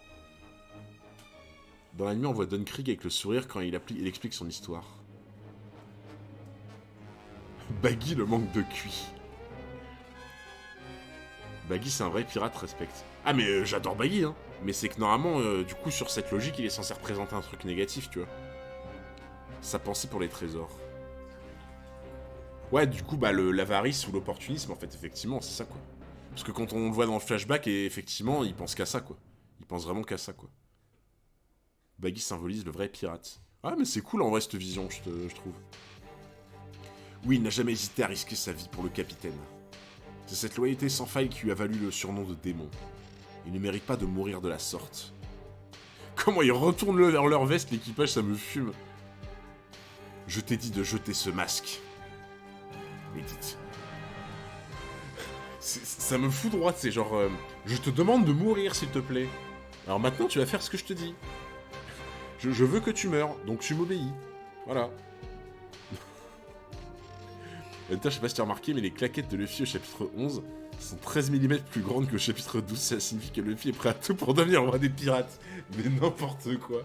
Speaker 1: Dans la nuit, on voit Don Krieg avec le sourire quand il explique son histoire. Baggy, le manque de QI. Baggy, c'est un vrai pirate, respecte. Ah, mais j'adore Baggy, hein. Mais c'est que normalement, du coup, sur cette logique, il est censé représenter un truc négatif, tu vois. Sa pensée pour les trésors. Ouais, du coup, bah, l'avarice ou l'opportunisme, en fait, effectivement, c'est ça, quoi. Parce que quand on le voit dans le flashback, et effectivement, il pense qu'à ça, quoi. Il pense vraiment qu'à ça, quoi. Baggy symbolise le vrai pirate. Ah, mais c'est cool, en vrai, cette vision, je trouve. Oui, il n'a jamais hésité à risquer sa vie pour le capitaine. C'est cette loyauté sans faille qui lui a valu le surnom de démon. Il ne mérite pas de mourir de la sorte. Comment ils retournent leur veste, l'équipage, ça me fume. Je t'ai dit de jeter ce masque. Médite. Ça me fout droit, c'est genre... je te demande de mourir, s'il te plaît. Alors maintenant, tu vas faire ce que je te dis. Je veux que tu meurs, donc tu m'obéis. Voilà. Hunter, je sais pas si tu as remarqué, mais les claquettes de Luffy au chapitre 11 sont 13 mm plus grandes qu'au chapitre 12. Ça signifie que Luffy est prêt à tout pour devenir roi des pirates. Mais n'importe quoi.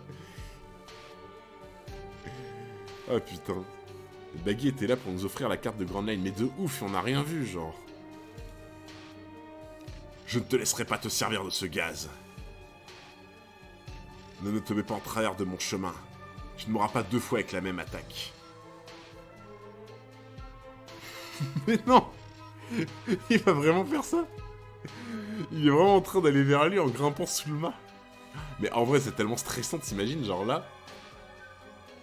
Speaker 1: Ah putain. Baggy était là pour nous offrir la carte de Grand Line, mais de ouf, on n'a rien vu, genre. Je ne te laisserai pas te servir de ce gaz. Ne te mets pas en travers de mon chemin. Tu ne mourras pas 2 fois avec la même attaque. Mais non! Il va vraiment faire ça? Il est vraiment en train d'aller vers lui en grimpant sous le mât. Mais en vrai, c'est tellement stressant, t'imagines, genre là...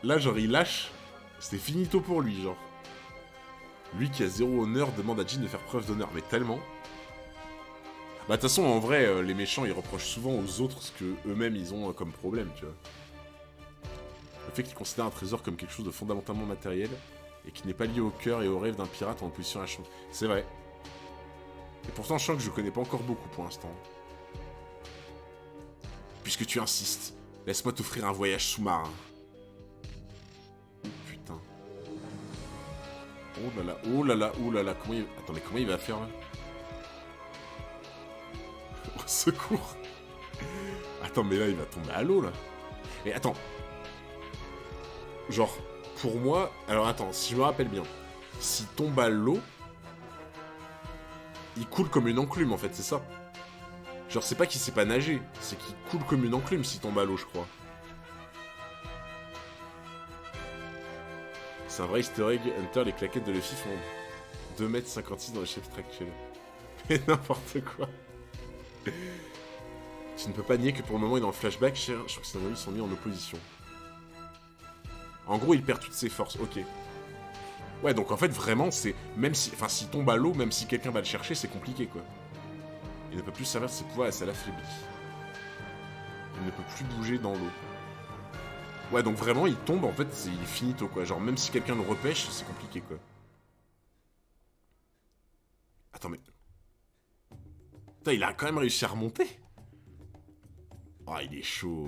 Speaker 1: Là, genre, il lâche... C'était finito pour lui, genre. Lui qui a 0 honneur demande à Jin de faire preuve d'honneur, mais tellement... Bah de toute façon, en vrai, les méchants, ils reprochent souvent aux autres ce que eux-mêmes ils ont comme problème, tu vois. Le fait qu'ils considèrent un trésor comme quelque chose de fondamentalement matériel, et qui n'est pas lié au cœur et au rêve d'un pirate en opposition à Shanks. C'est vrai. Et pourtant, Shanks, je connais pas encore beaucoup pour l'instant. Puisque tu insistes, laisse-moi t'offrir un voyage sous-marin. Putain. Oh là là, oh là là, oh là là, comment il... Attends, mais comment il va faire, là? Au secours. Attends, mais là, il va tomber à l'eau, là. Mais attends. Genre, pour moi... Alors, attends, si je me rappelle bien. S'il tombe à l'eau... Il coule comme une enclume, en fait, c'est ça. Genre, c'est pas qu'il sait pas nager. C'est qu'il coule comme une enclume s'il tombe à l'eau, je crois. C'est un vrai easter egg. Hunter, les claquettes de Luffy font 2,56 m dans le chapitre actuel. Mais n'importe quoi. Tu ne peux pas nier que pour le moment il est dans le flashback, je crois que ses amis sont mis en opposition. En gros, il perd toutes ses forces, ok. Ouais, donc en fait, vraiment, c'est... Même si... Enfin, s'il tombe à l'eau, même si quelqu'un va le chercher, c'est compliqué, quoi. Il ne peut plus servir de ses pouvoirs et ça l'affaiblit. Il ne peut plus bouger dans l'eau. Ouais, donc vraiment, il tombe, en fait, il est finito, quoi. Genre, même si quelqu'un le repêche, c'est compliqué, quoi. Attends, mais... Putain, il a quand même réussi à remonter. Oh, il est chaud.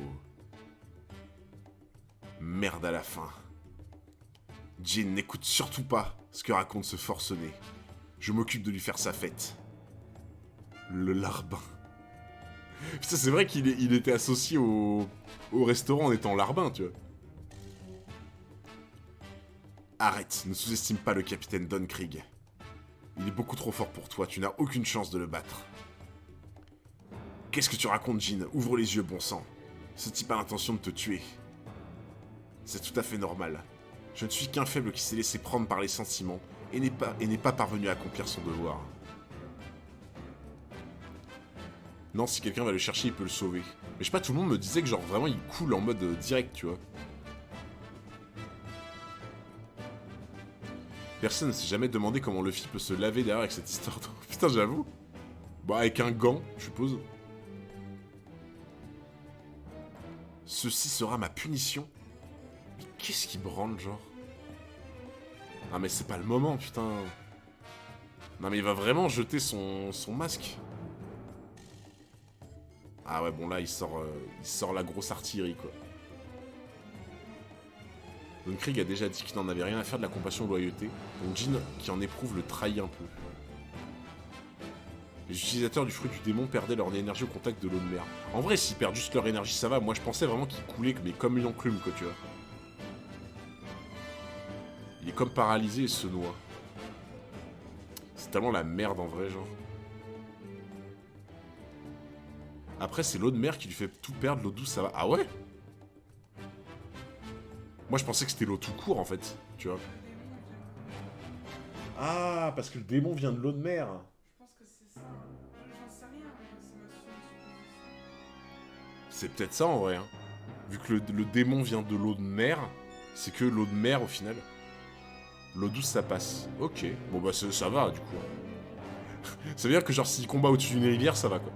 Speaker 1: Merde à la fin. Jin, n'écoute surtout pas ce que raconte ce forcené. Je m'occupe de lui faire sa fête. Le larbin. Putain, c'est vrai qu'il était associé au restaurant en étant larbin, tu vois. Arrête, ne sous-estime pas le capitaine Don Krieg. Il est beaucoup trop fort pour toi, tu n'as aucune chance de le battre. Qu'est-ce que tu racontes, Jin? Ouvre les yeux, bon sang. Ce type a l'intention de te tuer. C'est tout à fait normal. Je ne suis qu'un faible qui s'est laissé prendre par les sentiments et n'est pas parvenu à accomplir son devoir. Non, si quelqu'un va le chercher, il peut le sauver. Mais je sais pas, tout le monde me disait que genre vraiment il coule en mode direct, tu vois. Personne ne s'est jamais demandé comment Luffy peut se laver derrière avec cette histoire d'eau. Putain, j'avoue. Bah, avec un gant, je suppose. Ceci sera ma punition. Mais qu'est-ce qui branle, genre? Ah, mais c'est pas le moment, putain. Non, mais il va vraiment jeter son masque. Ah ouais, bon, là, il sort la grosse artillerie, quoi. Don Krieg a déjà dit qu'il n'en avait rien à faire de la compassion et loyauté, donc Jin, qui en éprouve, le trahit un peu. Les utilisateurs du fruit du démon perdaient leur énergie au contact de l'eau de mer. En vrai, s'ils perdent juste leur énergie, ça va. Moi, je pensais vraiment qu'ils coulaient, mais comme une enclume, quoi, tu vois. Il est comme paralysé et se noie. C'est tellement la merde, en vrai, genre. Après, c'est l'eau de mer qui lui fait tout perdre. L'eau douce, ça va. Ah ouais? Moi, je pensais que c'était l'eau tout court, en fait. Tu vois. Ah, parce que le démon vient de l'eau de mer.
Speaker 2: Je pense que c'est ça. J'en sais rien, mais c'est ma supposition.
Speaker 1: C'est peut-être ça, en vrai. Hein. Vu que le démon vient de l'eau de mer, c'est que l'eau de mer, au final. L'eau douce, ça passe. Ok. Bon, bah, ça va, du coup. Ça veut dire que, genre, s'il combat au-dessus d'une rivière, ça va, quoi.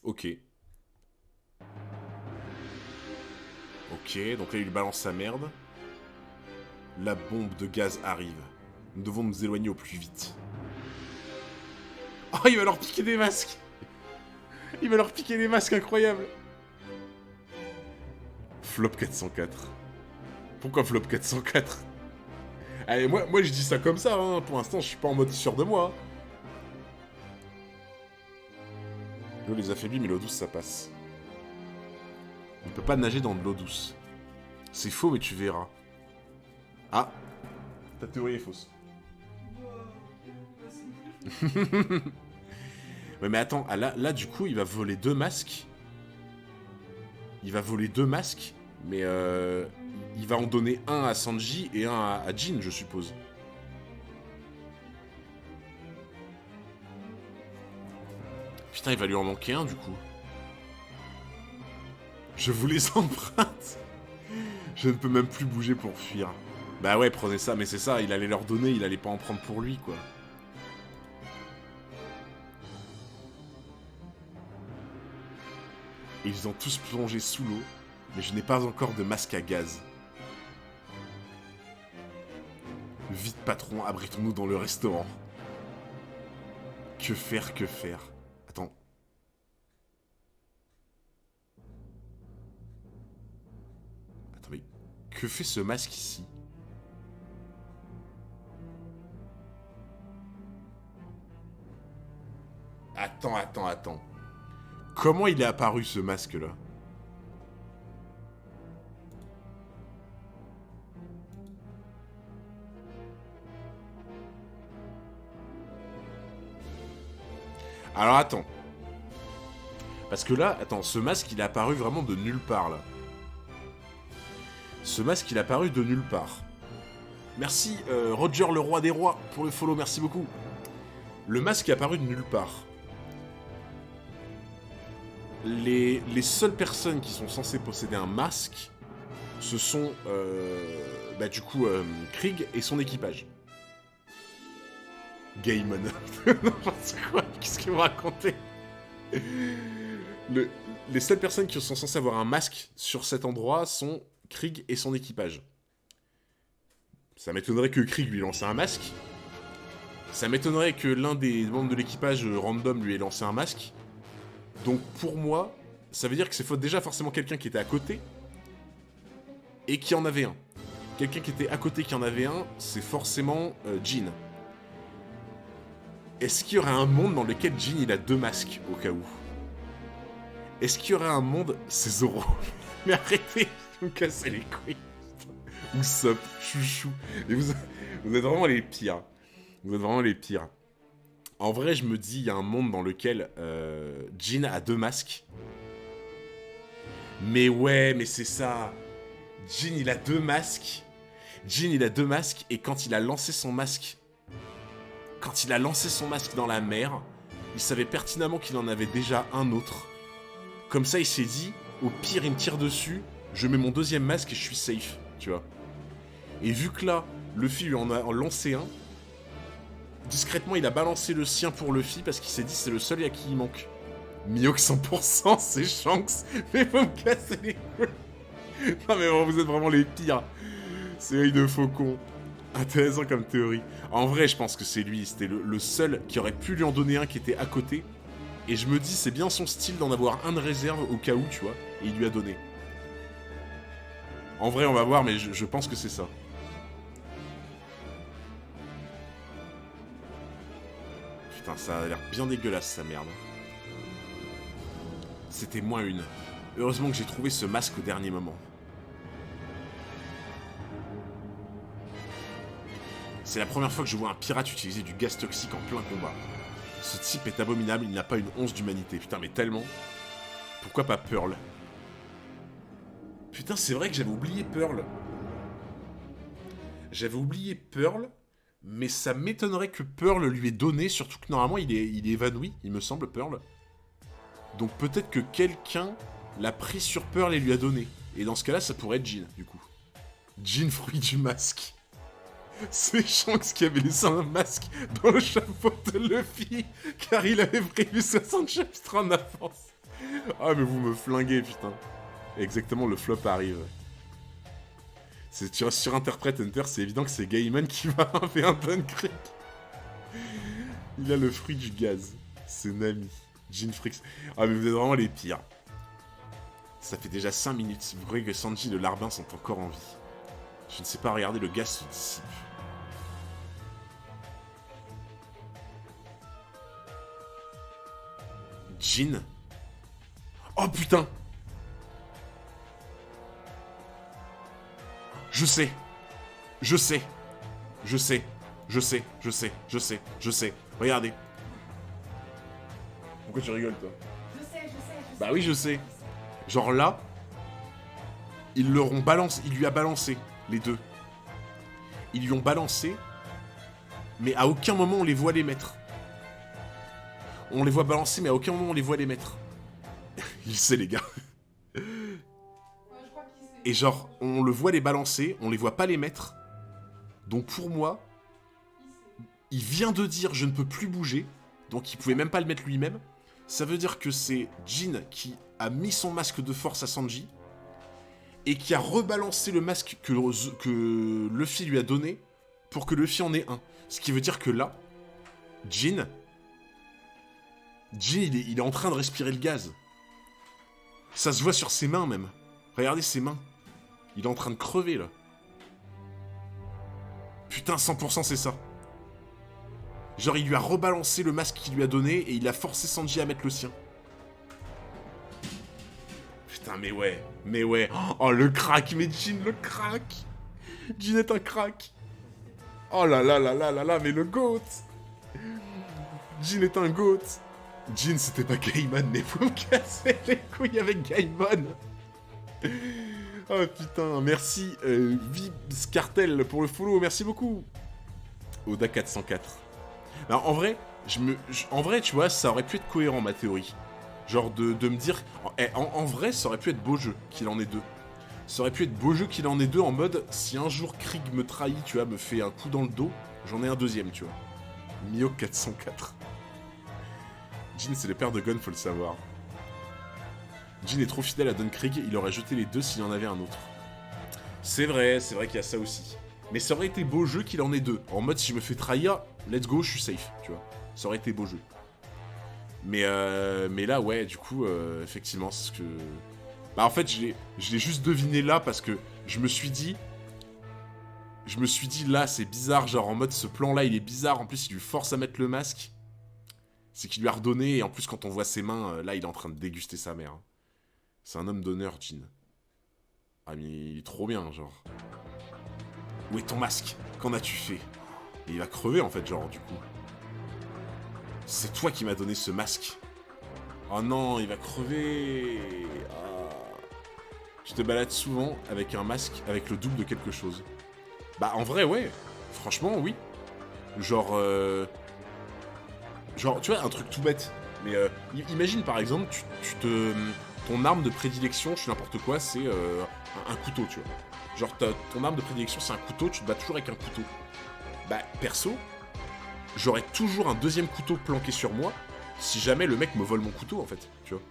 Speaker 1: Ok. Ok, donc là, il lui balance sa merde. La bombe de gaz arrive. Nous devons nous éloigner au plus vite. Oh, il va leur piquer des masques. Il va leur piquer les masques, incroyable. Flop 404. Pourquoi flop 404? Allez, moi je dis ça comme ça, hein. Pour l'instant, je suis pas en mode sûr de moi. L'eau les affaiblit, mais l'eau douce, ça passe. On peut pas nager dans de l'eau douce. C'est faux, mais tu verras. Ah, ta théorie est fausse. Ouais, mais attends, ah, là, du coup, il va voler 2 masques. Il va voler 2 masques, mais il va en donner un à Sanji et un à Jin, je suppose. Putain, il va lui en manquer un, du coup. Je vous les emprunte. Je ne peux même plus bouger pour fuir. Bah ouais, prenez ça, mais c'est ça, il allait leur donner, il allait pas en prendre pour lui, quoi. Et ils ont tous plongé sous l'eau, mais je n'ai pas encore de masque à gaz. Vite, patron, abritons-nous dans le restaurant. Que faire, que faire? Attends. Attends, mais que fait ce masque ici? Attends. Comment il est apparu, ce masque-là? Alors, attends. Parce que là, attends, ce masque, il est apparu vraiment de nulle part, là. Ce masque, il est apparu de nulle part. Merci, Roger, le roi des rois, pour le follow, merci beaucoup. Le masque est apparu de nulle part. Les seules personnes qui sont censées posséder un masque, ce sont, bah du coup, Krieg et son équipage. Gaimon. N'importe quoi, qu'est-ce que vous racontez? Les seules personnes qui sont censées avoir un masque sur cet endroit sont Krieg et son équipage. Ça m'étonnerait que Krieg lui lance un masque. Ça m'étonnerait que l'un des membres de l'équipage random lui ait lancé un masque. Donc pour moi, ça veut dire que c'est déjà forcément quelqu'un qui était à côté et qui en avait un. Quelqu'un qui était à côté qui en avait un, c'est forcément Jin. Est-ce qu'il y aurait un monde dans lequel Jin il a 2 masques au cas où? Est-ce qu'il y aurait un monde... C'est Zoro. Mais arrêtez, vous me cassez les couilles. Usopp, chouchou. Et vous êtes vraiment les pires. Vous êtes vraiment les pires. En vrai, je me dis, il y a un monde dans lequel Jin a 2 masques. Mais ouais, mais c'est ça. Jin, il a 2 masques. Jin, il a 2 masques, et quand il a lancé son masque... Quand il a lancé son masque dans la mer, il savait pertinemment qu'il en avait déjà un autre. Comme ça, il s'est dit, au pire, il me tire dessus, je mets mon 2e masque et je suis safe, tu vois. Et vu que là, Luffy lui en a lancé un, discrètement, il a balancé le sien pour Luffy parce qu'il s'est dit c'est le seul à qui il manque. Mihawk 100%, c'est Shanks. Mais vous me cassez les couilles. Non mais bon, vous êtes vraiment les pires. C'est œil de faucon. Intéressant comme théorie. En vrai, je pense que c'est lui. C'était le seul qui aurait pu lui en donner un qui était à côté. Et je me dis, c'est bien son style d'en avoir un de réserve au cas où, tu vois. Et il lui a donné. En vrai, on va voir, mais je pense que c'est ça. Putain, ça a l'air bien dégueulasse, sa merde. C'était -1. Heureusement que j'ai trouvé ce masque au dernier moment. C'est la première fois que je vois un pirate utiliser du gaz toxique en plein combat. Ce type est abominable, il n'a pas une once d'humanité. Putain, mais tellement. Pourquoi pas Pearl? Putain, c'est vrai que j'avais oublié Pearl. J'avais oublié Pearl, mais ça m'étonnerait que Pearl lui ait donné, surtout que normalement il est évanoui, il me semble, Pearl. Donc peut-être que quelqu'un l'a pris sur Pearl et lui a donné. Et dans ce cas-là, ça pourrait être Jin, du coup. Jin, fruit du masque. C'est Shanks qui avait laissé un masque dans le chapeau de Luffy, car il avait prévu 60 chapitres en avance. Ah, mais vous me flinguez, putain. Exactement, le flop arrive. C'est sur Interpret Hunter, c'est évident que c'est Gaiman qui va inventer un Dunkirk. Il a le fruit du gaz. C'est Nami. Jin Fricks. Ah, mais vous êtes vraiment les pires. Ça fait déjà 5 minutes. Vous croyez que Sanji et le larbin sont encore en vie? Je ne sais pas, regardez, le gaz se dissipe. Jin? Oh putain! Je sais. Je sais. Je sais. Je sais. Je sais. Je sais. Je sais. Regardez. Pourquoi tu rigoles, toi?
Speaker 2: Je sais.
Speaker 1: Bah oui, je sais. Genre là, ils leur ont balancé. Il lui a balancé, les deux. Ils lui ont balancé, mais à aucun moment on les voit les mettre. On les voit balancer, mais à aucun moment on les voit les mettre. Il sait, les gars.
Speaker 2: Ouais, je crois qu'il sait.
Speaker 1: Et genre, on le voit les balancer, on les voit pas les mettre. Donc pour moi, il vient de dire je ne peux plus bouger, donc il pouvait même pas le mettre lui-même. Ça veut dire que c'est Jin qui a mis son masque de force à Sanji et qui a rebalancé le masque que Luffy lui a donné pour que Luffy en ait un. Ce qui veut dire que là, Jin, il est en train de respirer le gaz. Ça se voit sur ses mains même. Regardez ses mains. Il est en train de crever là. Putain, 100% c'est ça. Genre il lui a rebalancé le masque qu'il lui a donné et il a forcé Sanji à mettre le sien. Putain, mais ouais. Mais ouais. Oh, le crack, mais Jin, le crack. Jin est un crack. Oh là là là là là là, mais le GOAT. Jin est un GOAT. Jin, c'était pas Gaiman, mais vous me cassez les couilles avec Gaiman. Oh putain, merci Vibs Cartel pour le follow, merci beaucoup. Oda 404. Alors, en vrai, tu vois, ça aurait pu être cohérent, ma théorie. Genre de me dire... En vrai, ça aurait pu être beau jeu qu'il en ait deux. Ça aurait pu être beau jeu qu'il en ait deux en mode, si un jour Krieg me trahit, tu vois, me fait un coup dans le dos, j'en ai un deuxième, tu vois. Mio 404. Jin, c'est le père de Gon, faut le savoir. Jin est trop fidèle à Don Krieg, il aurait jeté les deux s'il y en avait un autre. C'est vrai qu'il y a ça aussi. Mais ça aurait été beau jeu qu'il en ait deux. En mode, si je me fais trahir, let's go, je suis safe, tu vois. Ça aurait été beau jeu. Mais là, ouais, du coup, effectivement, c'est ce que... Bah, en fait, je l'ai juste deviné là parce que je me suis dit, là, c'est bizarre, genre en mode, ce plan-là, il est bizarre. En plus, il lui force à mettre le masque. C'est qu'il lui a redonné, et en plus, quand on voit ses mains, là, il est en train de déguster sa mère. C'est un homme d'honneur, Jin. Ah, mais il est trop bien, genre. Où est ton masque? Qu'en as-tu fait? Et il va crever, en fait, genre, du coup. C'est toi qui m'as donné ce masque. Oh non, il va crever. Ah. Je te balades souvent avec un masque avec le double de quelque chose. Bah, en vrai, ouais. Franchement, oui. Genre, tu vois, un truc tout bête. Mais imagine, par exemple, ton arme de prédilection, je sais n'importe quoi, c'est un couteau, tu vois. Genre, ton arme de prédilection, c'est un couteau, tu te bats toujours avec un couteau. Bah, perso, j'aurais toujours un deuxième couteau planqué sur moi, si jamais le mec me vole mon couteau, en fait, tu vois.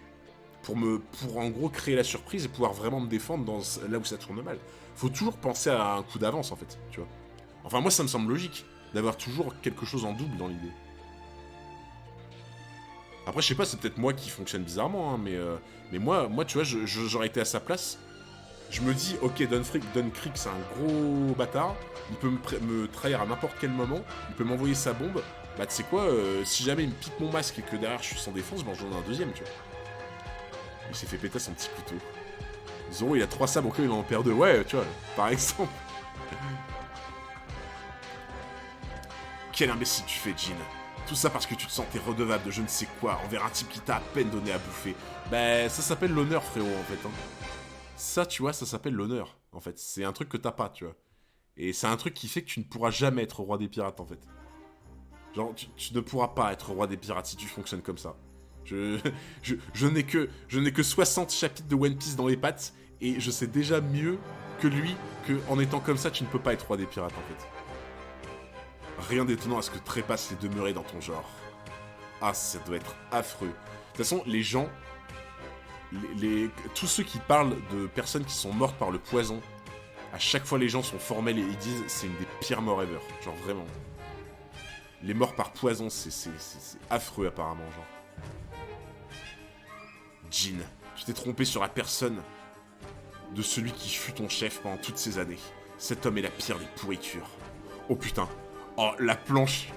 Speaker 1: Pour en gros créer la surprise et pouvoir vraiment me défendre là où ça tourne mal. Faut toujours penser à un coup d'avance, en fait, tu vois. Enfin, moi, ça me semble logique, d'avoir toujours quelque chose en double dans l'idée. Après, je sais pas, c'est peut-être moi qui fonctionne bizarrement, hein, mais moi, tu vois, j'aurais été à sa place. Je me dis, ok, Don Krieg, c'est un gros bâtard. Il peut me trahir à n'importe quel moment. Il peut m'envoyer sa bombe. Bah, tu sais quoi, si jamais il me pique mon masque et que derrière je suis sans défense, bah, j'en ai un deuxième, tu vois. Il s'est fait péter son petit couteau. Zoro, il a 3 sabres, ok, il en perd 2. Ouais, tu vois, par exemple. Quel imbécile tu fais, Jin. Tout ça parce que tu te sentais redevable de je ne sais quoi envers un type qui t'a à peine donné à bouffer. Bah, ça s'appelle l'honneur, frérot, en fait. Hein. Ça, tu vois, ça s'appelle l'honneur, en fait. C'est un truc que t'as pas, tu vois. Et c'est un truc qui fait que tu ne pourras jamais être roi des pirates, en fait. Genre, tu ne pourras pas être roi des pirates si tu fonctionnes comme ça. Je n'ai que 60 chapitres de One Piece dans les pattes, et je sais déjà mieux que lui qu'en étant comme ça, tu ne peux pas être roi des pirates, en fait. Rien d'étonnant à ce que Trépasse les demeurer dans ton genre. Ah, ça doit être affreux. De toute façon, les gens... tous ceux qui parlent de personnes qui sont mortes par le poison, à chaque fois les gens sont formels et ils disent c'est une des pires morts ever. Genre vraiment. Les morts par poison, c'est affreux apparemment, genre. Jin, tu t'es trompé sur la personne de celui qui fut ton chef pendant toutes ces années. Cet homme est la pire des pourritures. Oh putain. Oh, la planche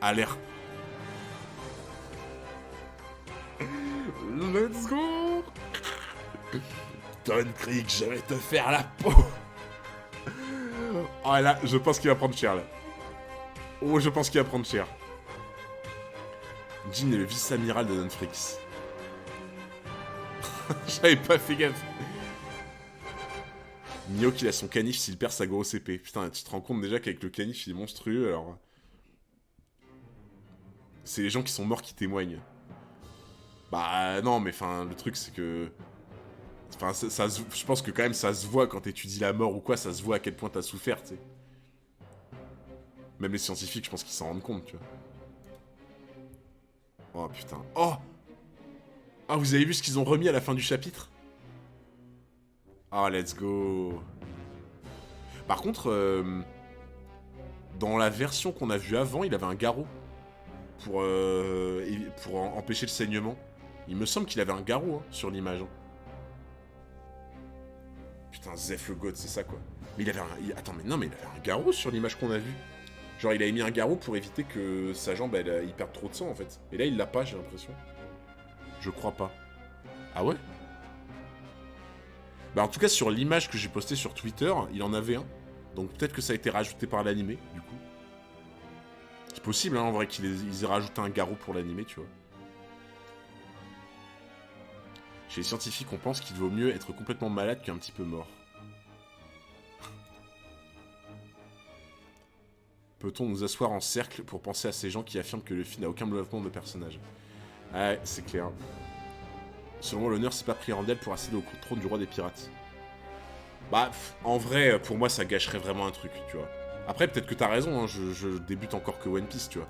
Speaker 1: a l'air... Let's go. Don Krieg, je vais te faire la peau. Oh là, je pense qu'il va prendre cher là. Oh, je pense qu'il va prendre cher. Jin est le vice-amiral de Don Fricks. J'avais pas fait gaffe. Mihawk, il a son canif s'il perd sa grosse épée. Putain, tu te rends compte déjà qu'avec le canif, il est monstrueux, alors... C'est les gens qui sont morts qui témoignent. Bah non, mais enfin, le truc c'est que... Enfin, je pense que quand même ça se voit quand t'étudies la mort ou quoi, ça se voit à quel point t'as souffert, tu sais. Même les scientifiques, je pense qu'ils s'en rendent compte, tu vois. Oh putain. Oh! Ah, vous avez vu ce qu'ils ont remis à la fin du chapitre? Ah, let's go. Par contre, dans la version qu'on a vue avant, il avait un garrot. Pour empêcher le saignement. Il me semble qu'il avait un garrot hein, sur l'image. Hein. Putain, Zef le God, c'est ça quoi. Mais il avait un... Attends, mais non, mais il avait un garrot sur l'image qu'on a vue. Genre, il avait mis un garrot pour éviter que sa jambe, il perde trop de sang en fait. Et là, il l'a pas, j'ai l'impression. Je crois pas. Ah ouais? Bah en tout cas, sur l'image que j'ai postée sur Twitter, il en avait un. Donc peut-être que ça a été rajouté par l'animé, du coup. C'est possible, hein, en vrai, qu'ils aient rajouté un garrot pour l'animé, tu vois. Chez les scientifiques, on pense qu'il vaut mieux être complètement malade qu'un petit peu mort. Peut-on nous asseoir en cercle pour penser à ces gens qui affirment que Luffy n'a aucun développement de personnage? Ouais, c'est clair. Selon moi, l'honneur s'est pas pris en d'elle pour accéder au trône du roi des pirates. Bah, en vrai, pour moi, ça gâcherait vraiment un truc, tu vois. Après, peut-être que t'as raison, hein, je débute encore que One Piece, tu vois.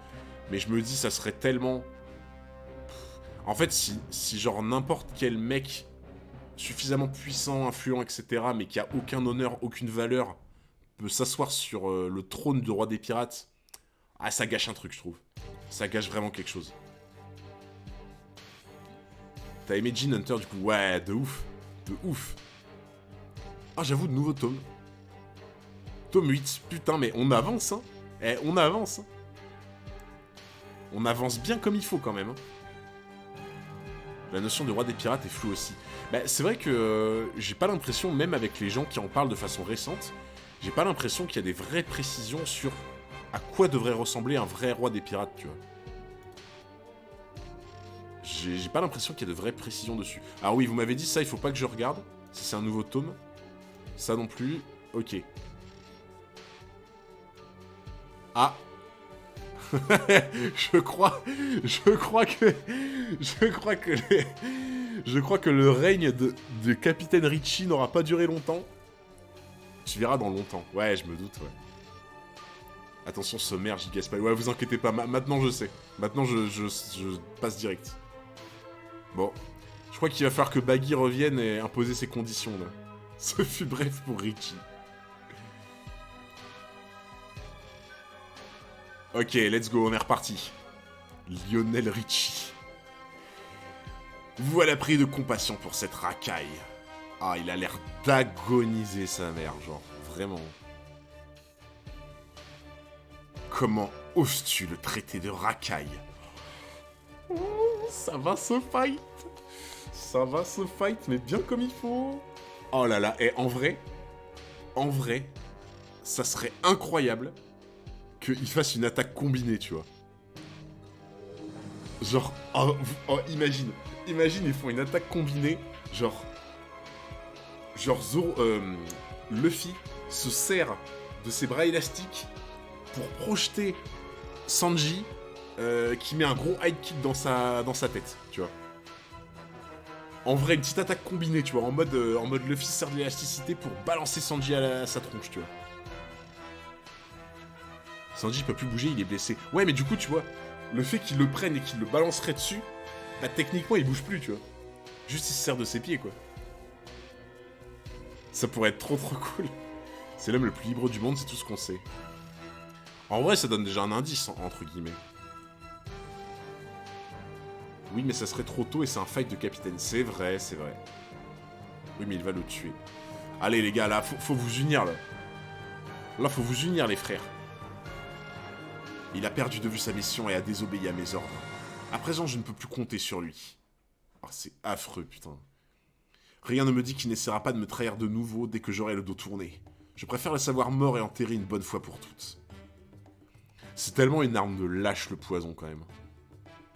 Speaker 1: Mais je me dis, ça serait tellement... En fait, si genre n'importe quel mec suffisamment puissant, influent, etc., mais qui a aucun honneur, aucune valeur, peut s'asseoir sur le trône du roi des pirates, ah, ça gâche un truc, je trouve. Ça gâche vraiment quelque chose. T'as aimé Jin Hunter, du coup? Ouais, de ouf. De ouf. Ah, j'avoue, de nouveau tome. Tome 8. Putain, mais on avance, hein. Eh, on avance. Hein. On avance bien comme il faut, quand même. Hein. La notion de roi des pirates est floue aussi. Bah, c'est vrai que j'ai pas l'impression, même avec les gens qui en parlent de façon récente, j'ai pas l'impression qu'il y a des vraies précisions sur à quoi devrait ressembler un vrai roi des pirates, tu vois. J'ai pas l'impression qu'il y a de vraies précisions dessus. Alors oui, vous m'avez dit ça, il faut pas que je regarde. Si c'est un nouveau tome. Ça non plus. Ok. Ah. Je crois que le règne de Capitaine Richie n'aura pas duré longtemps. Tu verras dans longtemps. Ouais, je me doute, ouais. Attention, sommaire, j'y gasse pas. Ouais, vous inquiétez pas, maintenant je sais. Maintenant je passe direct. Bon. Je crois qu'il va falloir que Baggy revienne et imposer ses conditions, là. Ce fut bref pour Richie. Ok, let's go, on est reparti. Lionel Richie. Voilà pris de compassion pour cette racaille. Ah, il a l'air d'agoniser sa mère, genre, vraiment. Comment oses-tu le traiter de racaille? Ça va se fight. Ça va se fight, mais bien comme il faut. Oh là là, et en vrai, ça serait incroyable qu'il fasse une attaque combinée, tu vois. Genre, imagine, ils font une attaque combinée, genre Luffy se sert de ses bras élastiques pour projeter Sanji, qui met un gros high kick dans sa tête, tu vois. En vrai, une petite attaque combinée, tu vois, en mode Luffy sert de l'élasticité pour balancer Sanji à sa tronche, tu vois. Sanji peut plus bouger, il est blessé. Ouais, mais du coup, tu vois, le fait qu'il le prenne et qu'il le balancerait dessus, bah techniquement, il bouge plus, tu vois. Juste, il se sert de ses pieds, quoi. Ça pourrait être trop cool. C'est l'homme le plus libre du monde, c'est tout ce qu'on sait. En vrai, ça donne déjà un indice, entre guillemets. Oui, mais ça serait trop tôt et c'est un fight de capitaine. C'est vrai, c'est vrai. Oui, mais il va le tuer. Allez, les gars, là, faut vous unir, là. Là, faut vous unir, les frères. Il a perdu de vue sa mission et a désobéi à mes ordres. À présent, je ne peux plus compter sur lui. Oh, c'est affreux, putain. Rien ne me dit qu'il n'essaiera pas de me trahir de nouveau dès que j'aurai le dos tourné. Je préfère le savoir mort et enterré une bonne fois pour toutes. C'est tellement une arme de lâche, le poison, quand même.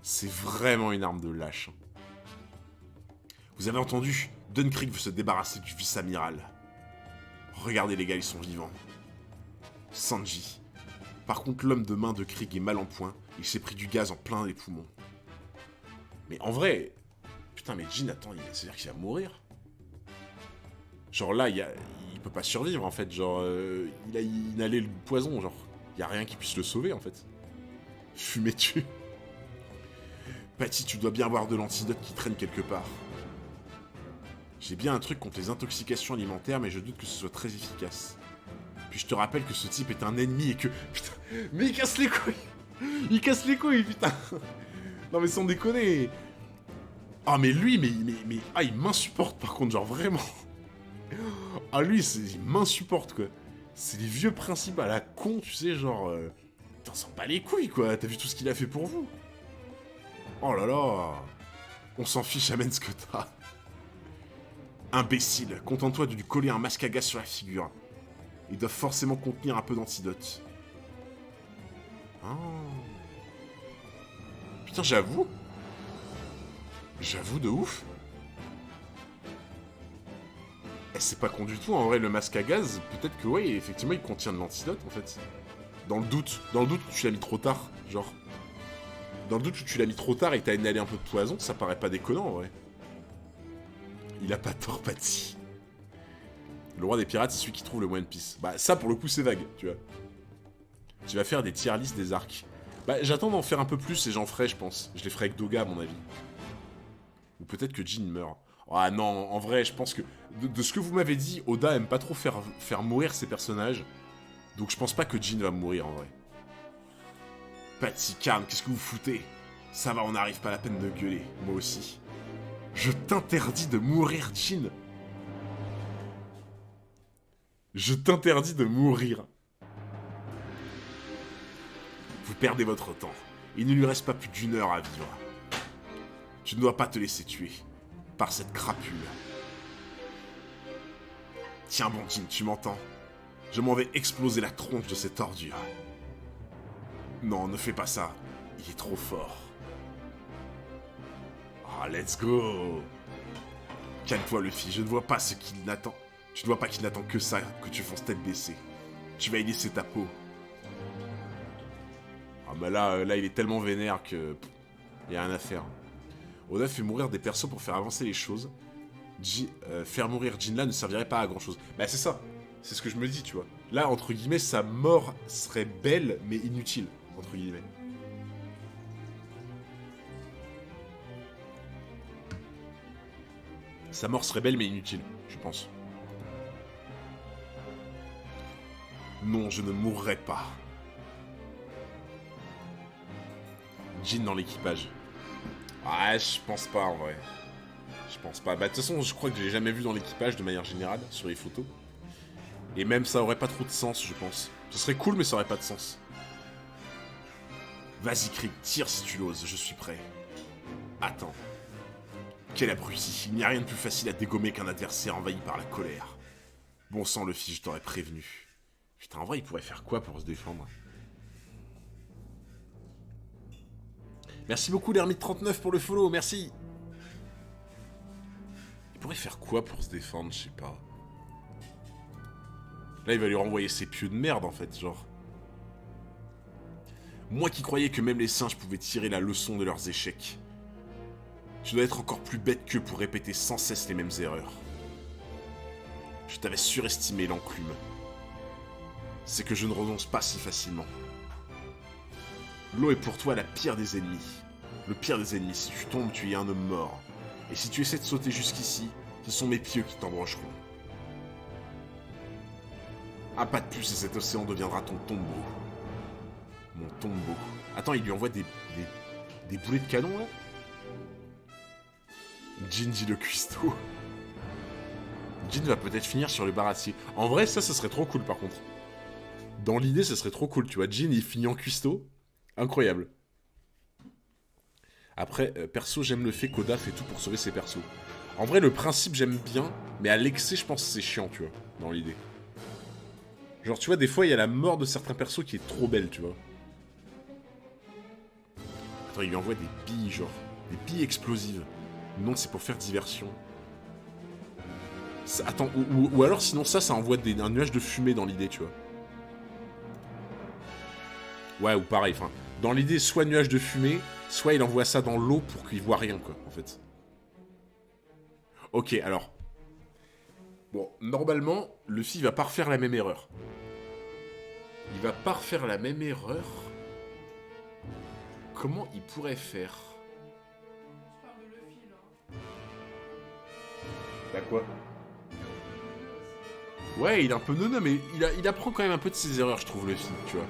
Speaker 1: C'est vraiment une arme de lâche. Vous avez entendu? Dunkirk veut se débarrasser du vice-amiral. Regardez, les gars, ils sont vivants. Sanji. Par contre, l'homme de main de Krieg est mal en point. Il s'est pris du gaz en plein les poumons. Mais en vrai... Putain, mais Jin, attends, c'est-à-dire qu'il va mourir? Genre là, il peut pas survivre, en fait. Genre, il a inhalé le poison, genre. Il y a rien qui puisse le sauver, en fait. Fumez-tu. Patty, tu dois bien avoir de l'antidote qui traîne quelque part. J'ai bien un truc contre les intoxications alimentaires, mais je doute que ce soit très efficace. Puis je te rappelle que ce type est un ennemi et que... Putain, mais il casse les couilles. Il casse les couilles, putain. Non mais sans déconner. Ah mais lui, mais... Ah, il m'insupporte par contre, genre vraiment. Ah lui, il m'insupporte, quoi. C'est les vieux principes à la con, tu sais, genre... Putain, s'en bat les couilles, quoi. T'as vu tout ce qu'il a fait pour vous? Oh là là. On s'en fiche, amène ce que t'as. Imbécile, contente-toi de lui coller un masque à gaz sur la figure. Ils doivent forcément contenir un peu d'antidote. Oh. Putain, j'avoue. J'avoue de ouf. Eh, c'est pas con du tout, en vrai, le masque à gaz, peut-être que, ouais, effectivement, il contient de l'antidote, en fait. Dans le doute où tu l'as mis trop tard, genre. Dans le doute où tu l'as mis trop tard et que t'as inhalé un peu de poison, ça paraît pas déconnant, en vrai. Il a pas tort, Patty. Le roi des pirates, c'est celui qui trouve le One Piece. Bah, ça, pour le coup, c'est vague, tu vois. Tu vas faire des tier list des arcs. Bah, j'attends d'en faire un peu plus et j'en ferai, je pense. Je les ferai avec Doga, à mon avis. Ou peut-être que Jin meurt. Ah non, en vrai, je pense que... De ce que vous m'avez dit, Oda aime pas trop faire mourir ses personnages. Donc je pense pas que Jin va mourir, en vrai. Patty, calme, qu'est-ce que vous foutez? Ça va, on n'arrive pas à la peine de gueuler. Moi aussi. Je t'interdis de mourir, Jin. Je t'interdis de mourir. Vous perdez votre temps. Il ne lui reste pas plus d'1 heure à vivre. Tu ne dois pas te laisser tuer par cette crapule. Tiens bon Jin, tu m'entends? Je m'en vais exploser la tronche de cette ordure. Non, ne fais pas ça. Il est trop fort. Ah, let's go. Calme-toi, Luffy, je ne vois pas ce qu'il n'attend. Tu ne vois pas qu'il n'attend que ça, que tu fonces tête baissée. Tu vas y laisser ta peau. Ah bah là, il est tellement vénère que... y a rien à faire. Oda fait mourir des persos pour faire avancer les choses. Faire mourir Jinla ne servirait pas à grand chose. Bah c'est ça. C'est ce que je me dis, tu vois. Là, entre guillemets, sa mort serait belle, mais inutile. Entre guillemets. Sa mort serait belle, mais inutile, je pense. Non, je ne mourrai pas. Jin dans l'équipage. Ah, je pense pas, en vrai. Je pense pas. Bah, de toute façon, je crois que je l'ai jamais vu dans l'équipage, de manière générale, sur les photos. Et même, ça aurait pas trop de sens, je pense. Ce serait cool, mais ça aurait pas de sens. Vas-y, Krieg, tire si tu l'oses, je suis prêt. Attends. Quel abruti, il n'y a rien de plus facile à dégommer qu'un adversaire envahi par la colère. Bon sang, Luffy, je t'aurais prévenu. Putain, en vrai, il pourrait faire quoi pour se défendre? Merci beaucoup, l'Hermite39, pour le follow, merci. Il pourrait faire quoi pour se défendre, je sais pas. Là, il va lui renvoyer ses pieux de merde, en fait, genre. Moi qui croyais que même les singes pouvaient tirer la leçon de leurs échecs. Tu dois être encore plus bête qu'eux pour répéter sans cesse les mêmes erreurs. Je t'avais surestimé, l'enclume. C'est que je ne renonce pas si facilement. L'eau est pour toi la pire des ennemis. Le pire des ennemis, si tu tombes, tu es un homme mort. Et si tu essaies de sauter jusqu'ici, ce sont mes pieux qui t'embrocheront. Un pas de plus et cet océan deviendra ton tombeau. Mon tombeau. Attends, il lui envoie des boulets de canon, là? Jin dit le cuistot. Jin va peut-être finir sur le baratier. En vrai, ça serait trop cool par contre. Dans l'idée, ça serait trop cool, tu vois. Jin, il finit en cuistot. Incroyable. Après, perso, j'aime le fait qu'Oda fait tout pour sauver ses persos. En vrai, le principe, j'aime bien, mais à l'excès, je pense que c'est chiant, tu vois, dans l'idée. Genre, tu vois, des fois, il y a la mort de certains persos qui est trop belle, tu vois. Attends, il lui envoie des billes, genre. Des billes explosives. Non, c'est pour faire diversion. Ça, attends, ou alors, sinon, ça envoie un nuage de fumée dans l'idée, tu vois. Ouais, ou pareil, enfin... Dans l'idée, soit nuage de fumée, soit il envoie ça dans l'eau pour qu'il voit rien, quoi, en fait. Ok, alors. Bon, normalement, Luffy va pas refaire la même erreur. Il va pas refaire la même erreur. Comment il pourrait faire?
Speaker 2: Je parle de Luffy, là.
Speaker 1: Bah quoi? Ouais, il est un peu nono, mais il apprend quand même un peu de ses erreurs, je trouve, Luffy, tu vois.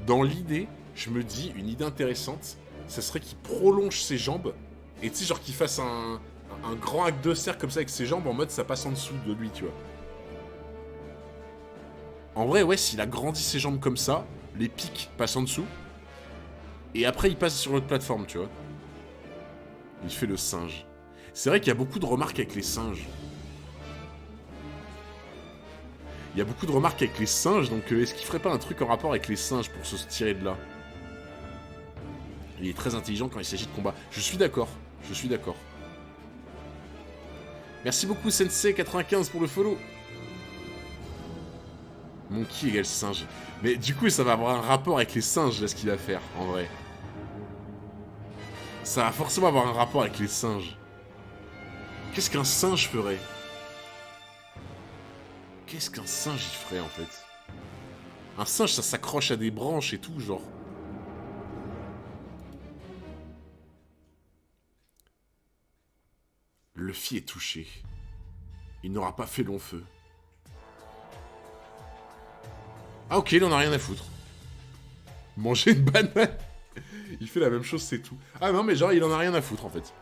Speaker 1: Dans l'idée, je me dis, une idée intéressante, ça serait qu'il prolonge ses jambes, et tu sais, genre qu'il fasse un grand acte de cercle comme ça avec ses jambes, en mode ça passe en dessous de lui, tu vois. En vrai, ouais, s'il a grandi ses jambes comme ça, les pics passent en dessous, et après il passe sur l'autre plateforme, tu vois. Il fait le singe. C'est vrai qu'il y a beaucoup de remarques avec les singes. Il y a beaucoup de remarques avec les singes, donc est-ce qu'il ferait pas un truc en rapport avec les singes pour se tirer de là? Il est très intelligent quand il s'agit de combat. Je suis d'accord, je suis d'accord. Merci beaucoup Sensei95 pour le follow. Monkey égale singe. Mais du coup, ça va avoir un rapport avec les singes, là, ce qu'il va faire, en vrai. Ça va forcément avoir un rapport avec les singes. Qu'est-ce qu'un singe ferait? Qu'est-ce qu'un singe il ferait, en fait? Un singe, ça s'accroche à des branches et tout, genre. Luffy est touché. Il n'aura pas fait long feu. Ah ok, il en a rien à foutre. Manger une banane. Il fait la même chose, c'est tout. Ah non, mais genre, il en a rien à foutre, en fait.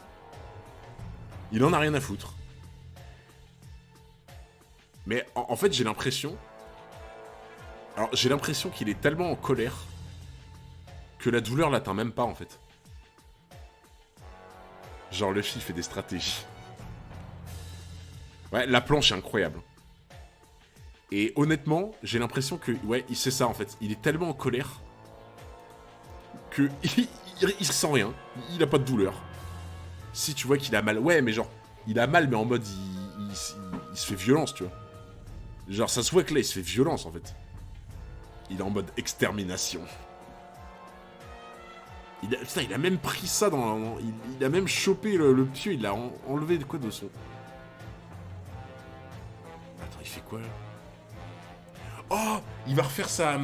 Speaker 1: Il en a rien à foutre. Mais en fait, j'ai l'impression... Alors, j'ai l'impression qu'il est tellement en colère que la douleur l'atteint même pas, en fait. Genre, Luffy fait des stratégies. Ouais, la planche est incroyable. Et honnêtement, j'ai l'impression que... Ouais, c'est ça, en fait. Il est tellement en colère que il sent rien. Il a pas de douleur. Si tu vois qu'il a mal... Ouais, mais genre... Il a mal, mais en mode... Il se fait violence, tu vois. Genre, ça se voit que là, il se fait violence, en fait. Il est en mode extermination. Putain, il a même pris ça dans... Il a même chopé le pieu, il l'a enlevé de quoi de son... Attends, il fait quoi, là? Oh, il va refaire sa...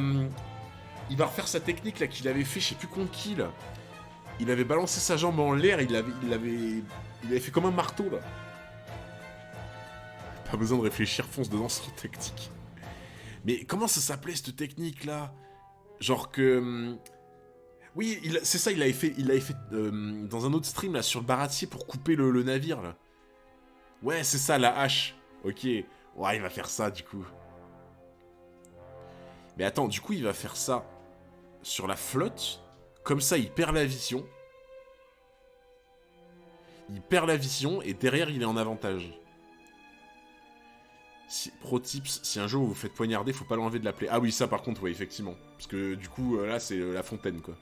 Speaker 1: Il va refaire sa technique, là, qu'il avait fait, je sais plus contre qui, là. Il avait balancé sa jambe en l'air, il avait fait comme un marteau, là. Pas besoin de réfléchir, fonce dedans sans tactique. Mais comment ça s'appelait, cette technique-là? Genre que... Oui, c'est ça, il l'avait fait dans un autre stream, là, sur le baratier pour couper le navire, là. Ouais, c'est ça, la hache. Ok. Ouais, il va faire ça, du coup. Mais attends, du coup, il va faire ça sur la flotte. Comme ça, il perd la vision. Il perd la vision, et derrière, il est en avantage. Pro tips, si un jour vous vous faites poignarder, faut pas l'enlever de la plaie. Ah oui, ça par contre, ouais, effectivement. Parce que du coup, là, c'est la fontaine, quoi.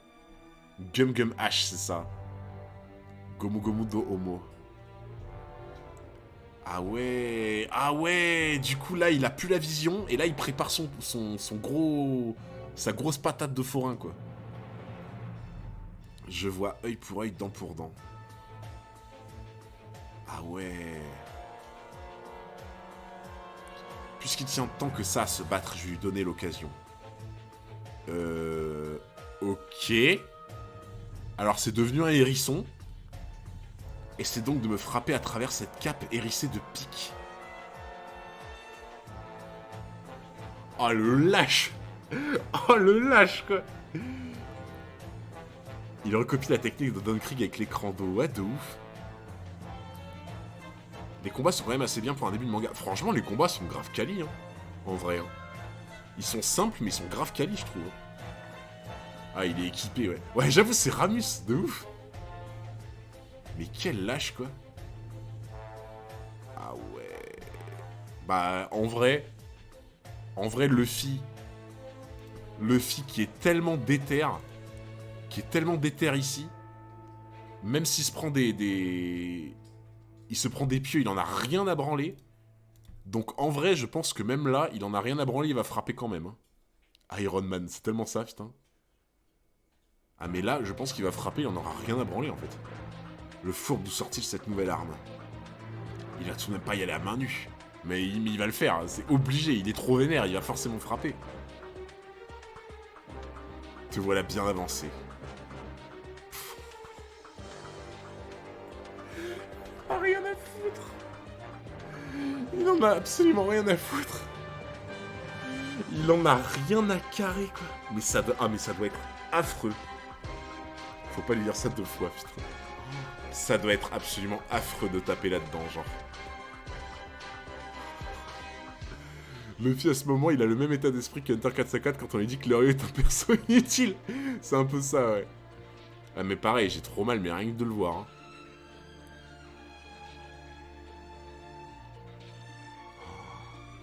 Speaker 1: Gum Gum H, c'est ça. Gomu Gomu do Homo. Ah ouais. Ah ouais. Du coup, là, il a plus la vision. Et là, il prépare son gros... Sa grosse patate de forain, quoi. Je vois œil pour œil, dent pour dent. Ah ouais. Puisqu'il tient tant que ça à se battre, je vais lui donner l'occasion. Ok. Alors, c'est devenu un hérisson. Et c'est donc de me frapper à travers cette cape hérissée de piques. Oh, le lâche. Oh, le lâche, quoi. Il recopie la technique de Don Krieg avec l'écran d'eau. Ouais, de ouf. Les combats sont quand même assez bien pour un début de manga. Franchement, les combats sont grave quali, hein. En vrai, hein. Ils sont simples, mais ils sont grave quali, je trouve. Ah, il est équipé, ouais. Ouais, j'avoue, c'est Ramus, de ouf. Mais quel lâche, quoi. Ah ouais. Bah, en vrai, Luffy qui est tellement déter, ici, même s'il se prend il se prend des pieux, il en a rien à branler. Donc en vrai, je pense que même là, il en a rien à branler, il va frapper quand même. Hein. Iron Man, c'est tellement ça, putain. Ah mais là, je pense qu'il va frapper, il en aura rien à branler en fait. Le fourbe d'où sort-il cette nouvelle arme? Il va tout de même pas y aller à main nue. Mais il va le faire, c'est obligé, il est trop vénère, il va forcément frapper. Te voilà bien avancé. Rien à foutre. Il en a absolument rien à foutre. Il en a rien à carrer, quoi. Mais ça doit être affreux. Faut pas lui dire ça 2 fois, putain. Ça doit être absolument affreux de taper là-dedans, genre. Luffy, à ce moment, il a le même état d'esprit que Hunter 454 quand on lui dit que Lerio est un perso inutile. C'est un peu ça, ouais. Ah, mais pareil, j'ai trop mal, mais rien que de le voir, hein.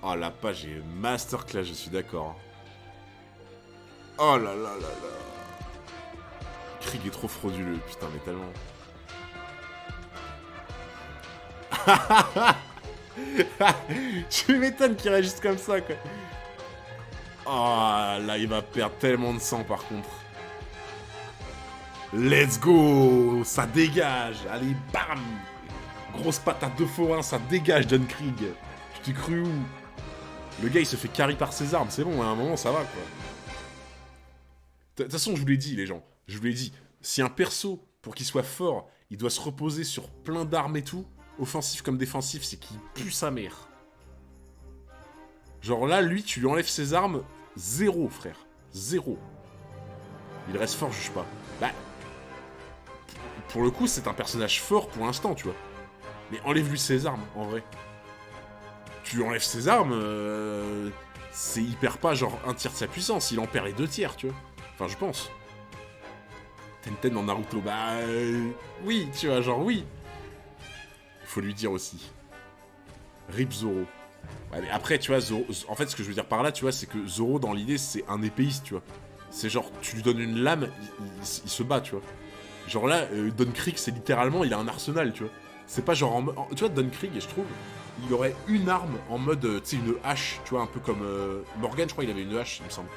Speaker 1: Oh, la page est masterclass, je suis d'accord. Oh là là là là. Krieg est trop frauduleux, putain, mais tellement. Tu m'étonnes qu'il réagisse comme ça, quoi. Oh, là, il va perdre tellement de sang, par contre. Let's go. Ça dégage. Allez, bam. Grosse patate de forain, ça dégage, John Krieg. Tu t'es cru où? Le gars, il se fait carry par ses armes. C'est bon, à un moment, ça va, quoi. De toute façon, je vous l'ai dit, les gens. Je vous l'ai dit. Si un perso, pour qu'il soit fort, il doit se reposer sur plein d'armes et tout, offensif comme défensif, c'est qu'il pue sa mère. Genre là, lui, tu lui enlèves ses armes, 0, frère. 0. Il reste fort, juge pas. Bah, pour le coup, c'est un personnage fort pour l'instant, tu vois. Mais enlève-lui ses armes, en vrai. Tu lui enlèves ses armes, c'est il perd pas genre un tiers de sa puissance, il en perd les 2 tiers, tu vois. Enfin, je pense. Tenten dans Naruto, bah... oui, tu vois, genre oui. Il faut lui dire aussi. Rip Zoro. Ouais, mais après, tu vois, Zoro... En fait, ce que je veux dire par là, tu vois, c'est que Zoro, dans l'idée, c'est un épéiste, tu vois. C'est genre, tu lui donnes une lame, il se bat, tu vois. Genre là, Don Krieg, c'est littéralement, il a un arsenal, tu vois. C'est pas genre en... Tu vois, Don Krieg, je trouve, il aurait une arme en mode, tu sais, une hache, tu vois, un peu comme... Morgan, je crois, il avait une hache, il me semble.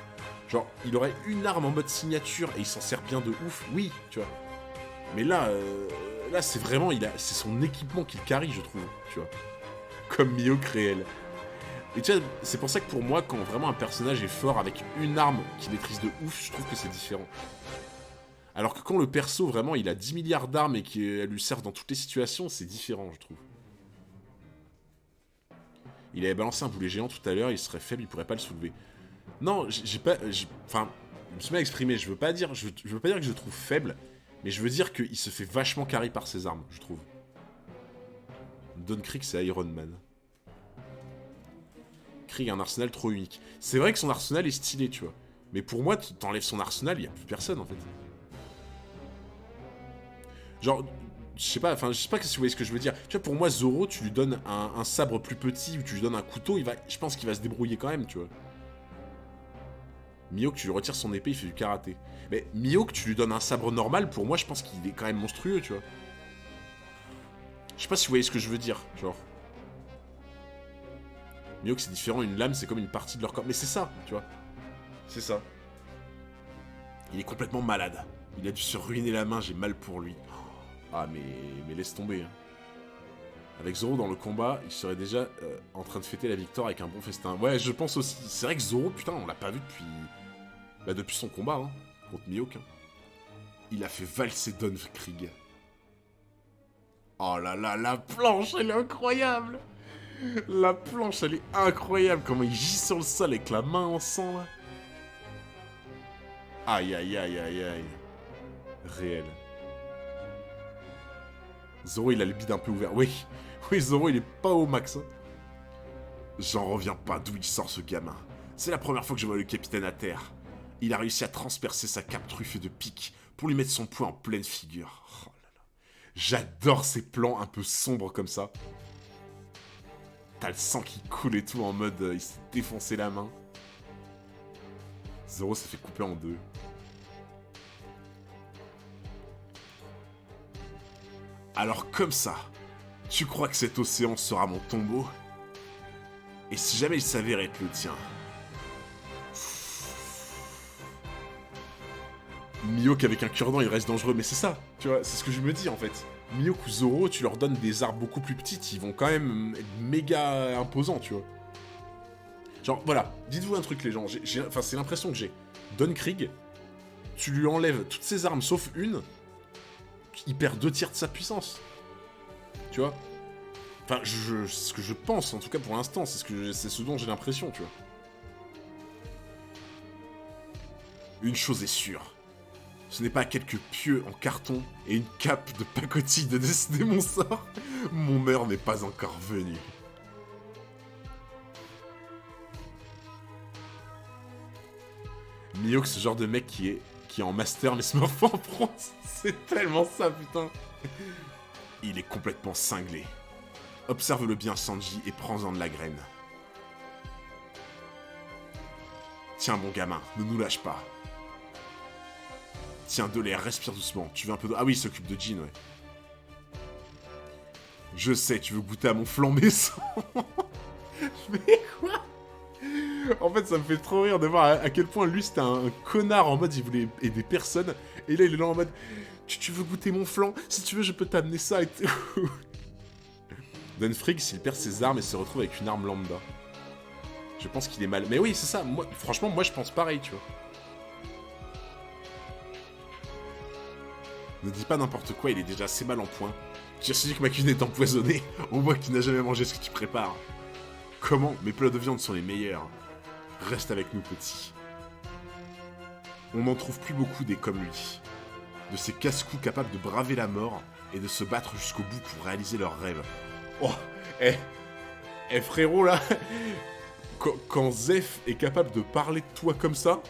Speaker 1: Genre, il aurait une arme en mode signature et il s'en sert bien de ouf, oui, tu vois. Mais là, là, c'est vraiment, c'est son équipement qui le carry, je trouve, tu vois. Comme Mihawk réel. Et tu vois, c'est pour ça que pour moi, quand vraiment un personnage est fort avec une arme qu'il maîtrise de ouf, je trouve que c'est différent. Alors que quand le perso, vraiment, il a 10 milliards d'armes et qu'elles lui servent dans toutes les situations, c'est différent, je trouve. Il avait balancé un boulet géant tout à l'heure, il serait faible, il pourrait pas le soulever. Non, j'ai pas... Enfin, je me suis mal exprimé, je veux pas dire que je le trouve faible, mais je veux dire qu'il se fait vachement carry par ses armes, je trouve. Don Krieg, c'est Iron Man. Krieg a un arsenal trop unique. C'est vrai que son arsenal est stylé, tu vois. Mais pour moi, t'enlèves son arsenal, il y a plus personne, en fait. Genre, je sais pas si vous voyez ce que je veux dire. Tu vois, pour moi, Zoro, tu lui donnes un sabre plus petit, ou tu lui donnes un couteau, je pense qu'il va se débrouiller quand même, tu vois. Mihawk, tu lui retires son épée, il fait du karaté. Mais Mihawk, tu lui donnes un sabre normal, pour moi, je pense qu'il est quand même monstrueux, tu vois. Je sais pas si vous voyez ce que je veux dire, genre. Mihawk, c'est différent, une lame, c'est comme une partie de leur corps. Mais c'est ça, tu vois. C'est ça. Il est complètement malade. Il a dû se ruiner la main, j'ai mal pour lui. Ah, mais laisse tomber, hein. Avec Zoro dans le combat, il serait déjà en train de fêter la victoire avec un bon festin. Ouais, je pense aussi. C'est vrai que Zoro, putain, on l'a pas vu depuis... Bah, depuis son combat, hein, contre Mihawk. Hein. Il a fait valser Don Krieg. Oh là là, la planche, elle est incroyable. La planche, elle est incroyable. Comment il gît sur le sol avec la main en sang, là. Aïe, aïe, aïe, aïe, aïe. Réel. Zoro, il a le bide un peu ouvert. Oui, Oui, Zoro, il est pas au max. Hein. J'en reviens pas d'où il sort ce gamin. C'est la première fois que je vois le capitaine à terre. Il a réussi à transpercer sa cape truffée de piques pour lui mettre son poing en pleine figure. Oh là là. J'adore ces plans un peu sombres comme ça. T'as le sang qui coule et tout en mode il s'est défoncé la main. Zoro s'est fait couper en deux. Alors comme ça, tu crois que cet océan sera mon tombeau? Et si jamais il s'avère être le tien? Mihawk avec un cure-dent, il reste dangereux, mais c'est ça, tu vois, c'est ce que je me dis en fait. Mihawk ou Zoro, tu leur donnes des armes beaucoup plus petites, ils vont quand même être méga imposants, tu vois. Genre, voilà, dites-vous un truc les gens, enfin c'est l'impression que j'ai. Don Krieg, tu lui enlèves toutes ses armes sauf une, il perd 2 tiers de sa puissance. Tu vois? Enfin, ce que je pense, en tout cas pour l'instant, c'est ce dont j'ai l'impression, tu vois. Une chose est sûre. Ce n'est pas quelques pieux en carton et une cape de pacotille de décider mon sort. Mon heure n'est pas encore venue. Mihawk, ce genre de mec qui est en master mais se morphe en France. C'est tellement ça, putain. Il est complètement cinglé. Observe-le bien, Sanji, et prends-en de la graine. Tiens, mon gamin, ne nous lâche pas. Tiens, de l'air, respire doucement. Tu veux un peu d'eau? Ah oui, il s'occupe de Jin, ouais. Je sais, tu veux goûter à mon flambé sang. Mais quoi? En fait, ça me fait trop rire de voir à quel point lui, c'était un connard en mode il voulait aider personne. Et là, il est là en mode tu veux goûter mon flanc? Si tu veux, je peux t'amener ça et tout. Don Krieg, s'il perd ses armes et se retrouve avec une arme lambda. Je pense qu'il est mal. Mais oui, c'est ça. Moi, franchement, moi, je pense pareil, tu vois. Ne dis pas n'importe quoi, il est déjà assez mal en point. J'ai dit que ma cuisine est empoisonnée. On voit que tu n'as jamais mangé ce que tu prépares. Comment? Mes plats de viande sont les meilleurs. Reste avec nous, petit. On n'en trouve plus beaucoup des comme lui. De ces casse-coups capables de braver la mort et de se battre jusqu'au bout pour réaliser leurs rêves. Oh, frérot, là, quand Zef est capable de parler de toi comme ça,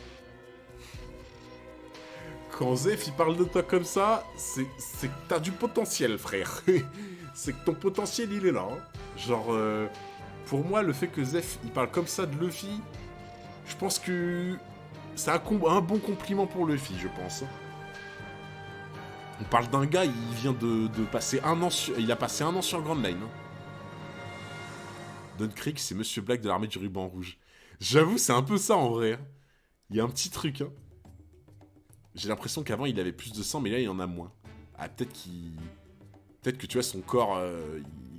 Speaker 1: quand Zef, il parle de toi comme ça, c'est que t'as du potentiel, frère. C'est que ton potentiel, il est là. Hein. Genre, pour moi, le fait que Zef, il parle comme ça de Luffy, je pense que c'est un bon compliment pour Luffy, je pense. On parle d'un gars, il vient de passer un an sur... Il a passé 1 an sur Grand Line. Hein. Don Krieg, c'est Monsieur Black de l'armée du ruban rouge. J'avoue, c'est un peu ça en vrai. Il y a un petit truc. Hein. J'ai l'impression qu'avant, il avait plus de sang, mais là, il en a moins. Ah, peut-être qu'il... Peut-être que, tu vois, son corps,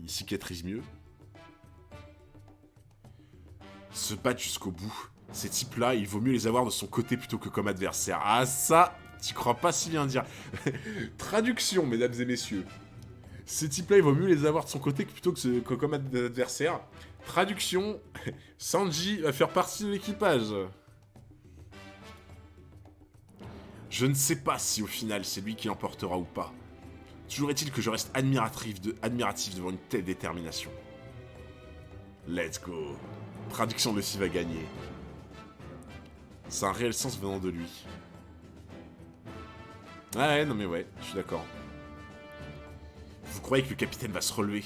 Speaker 1: il cicatrise mieux. Se battre jusqu'au bout. Ces types-là, il vaut mieux les avoir de son côté plutôt que comme adversaire. Ah, ça... Tu crois pas si bien dire. Traduction, mesdames et messieurs. Ces types-là, il vaut mieux les avoir de son côté plutôt que comme adversaire. Traduction, Sanji va faire partie de l'équipage. Je ne sais pas si au final c'est lui qui l'emportera ou pas. Toujours est-il que je reste admiratif devant une telle détermination. Let's go. Traduction, Luffy va gagner. C'est un réel sens venant de lui. Ah ouais, non mais ouais, je suis d'accord. Vous croyez que le capitaine va se relever?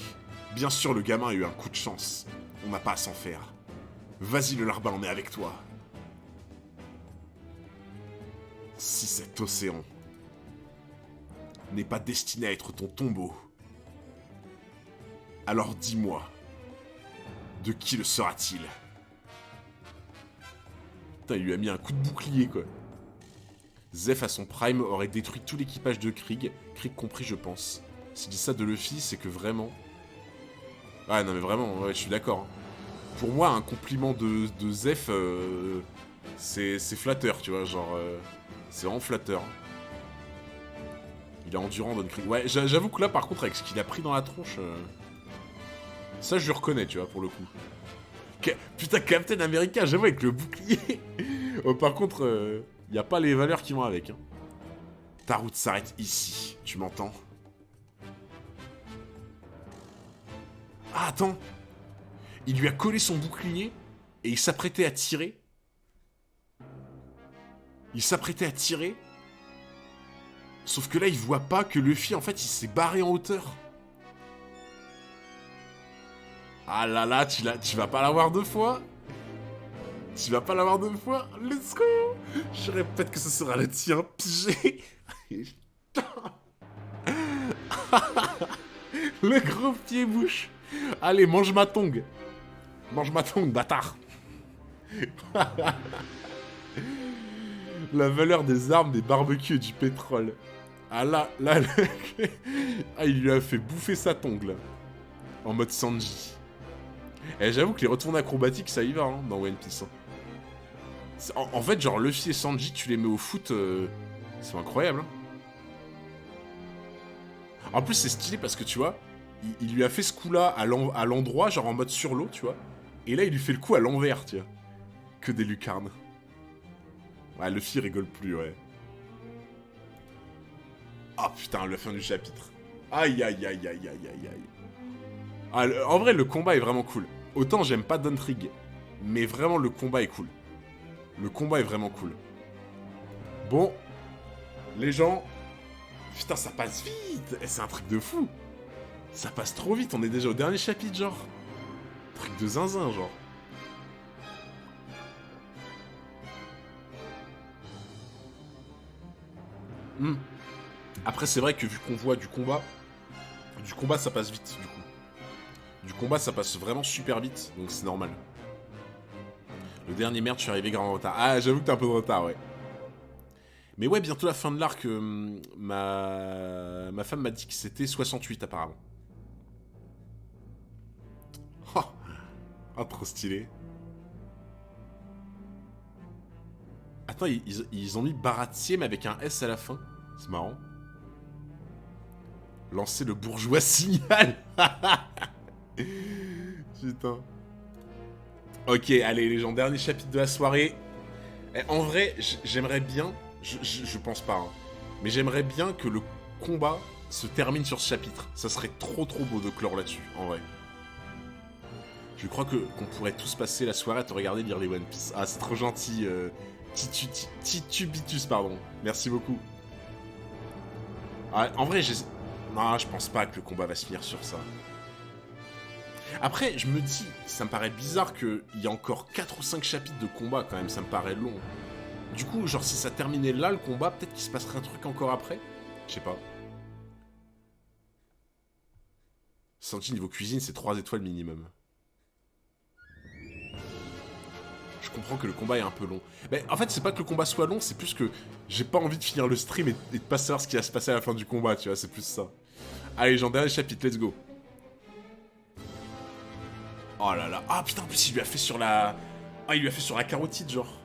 Speaker 1: Bien sûr, le gamin a eu un coup de chance. On n'a pas à s'en faire. Vas-y, le larbin, on est avec toi. Si cet océan n'est pas destiné à être ton tombeau, alors dis-moi, de qui le sera-t-il? Putain, il lui a mis un coup de bouclier, quoi. Zef, à son prime, aurait détruit tout l'équipage de Krieg, Krieg compris, je pense. S'il dit ça de Luffy, c'est que vraiment... Ah non mais vraiment, ouais, je suis d'accord. Hein. Pour moi, un compliment de Zef, c'est flatteur, tu vois, genre... c'est vraiment flatteur. Il est endurant, Don Krieg. Ouais, j'avoue que là, par contre, avec ce qu'il a pris dans la tronche... Ça, je le reconnais, tu vois, pour le coup. Putain, Captain America, j'avoue, avec le bouclier. Par contre, y a pas les valeurs qui vont avec. Hein. Ta route s'arrête ici, tu m'entends? Ah, attends. Il lui a collé son bouclier et il s'apprêtait à tirer. Il s'apprêtait à tirer. Sauf que là, il voit pas que Luffy, en fait, il s'est barré en hauteur. Ah là là, tu vas pas l'avoir deux fois. Tu vas pas l'avoir deux fois. Let's go. Je répète que ce sera le tien pigé. Le gros pied-bouche. Allez, mange ma tongue. Mange ma tongue, bâtard. La valeur des armes, des barbecues et du pétrole. Ah là, ah, il lui a fait bouffer sa tongue, là. En mode Sanji. Et j'avoue que les retournes acrobatiques, ça y va, hein, dans One Piece. Hein. En fait, genre, Luffy et Sanji, tu les mets au foot, c'est incroyable, hein. En plus, c'est stylé parce que, tu vois, il lui a fait ce coup-là à l'endroit, genre en mode sur l'eau, tu vois. Et là, il lui fait le coup à l'envers, tu vois. Que des lucarnes. Ouais, Luffy rigole plus, ouais. Ah putain, la fin du chapitre. Aïe, aïe, aïe, aïe, aïe, aïe, aïe. Ah, en vrai, le combat est vraiment cool. Autant j'aime pas Dontrig, mais vraiment, le combat est cool. Le combat est vraiment cool. Bon, les gens... Putain, ça passe vite. C'est un truc de fou. Ça passe trop vite, on est déjà au dernier chapitre, genre. Truc de zinzin, genre. Après, c'est vrai que vu qu'on voit du combat ça passe vite, du coup. Du combat, ça passe vraiment super vite, donc c'est normal. Le dernier merde, je suis arrivé grave en retard. Ah, j'avoue que t'as un peu de retard, ouais. Mais ouais, bientôt la fin de l'arc, ma femme m'a dit que c'était 68, apparemment. Oh, trop stylé. Attends, ils ont mis Baratier, mais avec un S à la fin. C'est marrant. Lancer le bourgeois signal. Putain. Ok, allez, les gens, dernier chapitre de la soirée. En vrai, j'aimerais bien... Je pense pas, hein, mais j'aimerais bien que le combat se termine sur ce chapitre. Ça serait trop beau de clore là-dessus, en vrai. Je crois qu'on pourrait tous passer la soirée à te regarder lire les One Piece. Ah, c'est trop gentil, Titubitus, pardon. Merci beaucoup. Ah, en vrai, non, je pense pas que le combat va se finir sur ça. Après, je me dis, ça me paraît bizarre qu'il y a encore 4 ou 5 chapitres de combat, quand même, ça me paraît long. Du coup, genre, si ça terminait là, le combat, peut-être qu'il se passerait un truc encore après. Je sais pas. Sanji, niveau cuisine, c'est 3 étoiles minimum. Je comprends que le combat est un peu long. Mais en fait, c'est pas que le combat soit long, c'est plus que j'ai pas envie de finir le stream et de pas savoir ce qui va se passer à la fin du combat, tu vois, c'est plus ça. Allez, genre, dernier chapitre, let's go. Oh là là. Ah putain, en plus, il lui a fait sur la... Ah, il lui a fait sur la carotide, genre.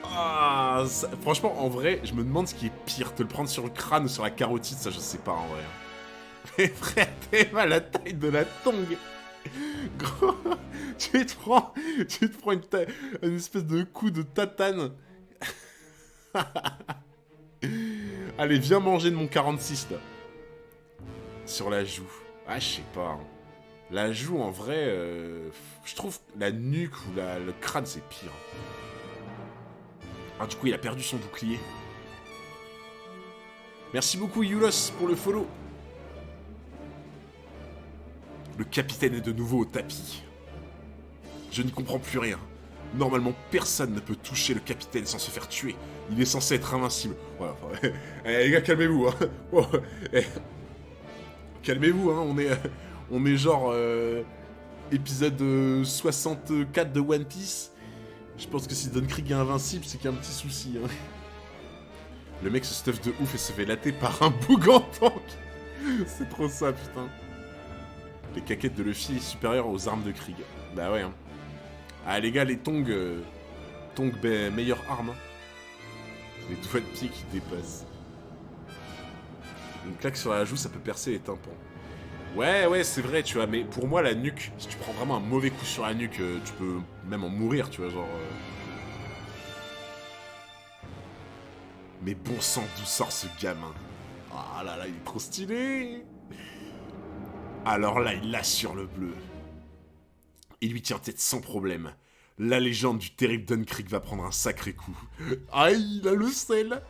Speaker 1: Ah, ça... Franchement, en vrai, je me demande ce qui est pire, te le prendre sur le crâne ou sur la carotide, ça, je sais pas, en vrai. Mais frère, t'es mal à la taille de la tongue. Gros, tu te prends une espèce de coup de tatane. Allez, viens manger de mon 46, là. Sur la joue. Ah, je sais pas. Hein. La joue, en vrai, je trouve la nuque ou le crâne, c'est pire. Ah, du coup, il a perdu son bouclier. Merci beaucoup, Yulos, pour le follow. Le capitaine est de nouveau au tapis. Je n'y comprends plus rien. Normalement, personne ne peut toucher le capitaine sans se faire tuer. Il est censé être invincible. Ouais, enfin, les gars, calmez-vous, hein. Oh, calmez-vous, hein. On est genre... épisode 64 de One Piece. Je pense que si Don Krieg est invincible, c'est qu'il y a un petit souci, hein. Le mec se stuff de ouf et se fait latter par un boug en tank. C'est trop ça, putain. Les caquettes de Luffy supérieures aux armes de Krieg. Bah ouais, hein. Ah les gars, les tongs... meilleure arme. Hein. Les doigts de pied qui dépassent. Une claque sur la joue, ça peut percer les tympans. Ouais, c'est vrai, tu vois, mais pour moi, la nuque, si tu prends vraiment un mauvais coup sur la nuque, tu peux même en mourir, tu vois, genre... Mais bon sang, d'où sort ce gamin? Ah là là, il est trop stylé! Alors là, il assure le bleu. Il lui tient tête sans problème. La légende du terrible Dunkreek va prendre un sacré coup. Ah, il a le sel.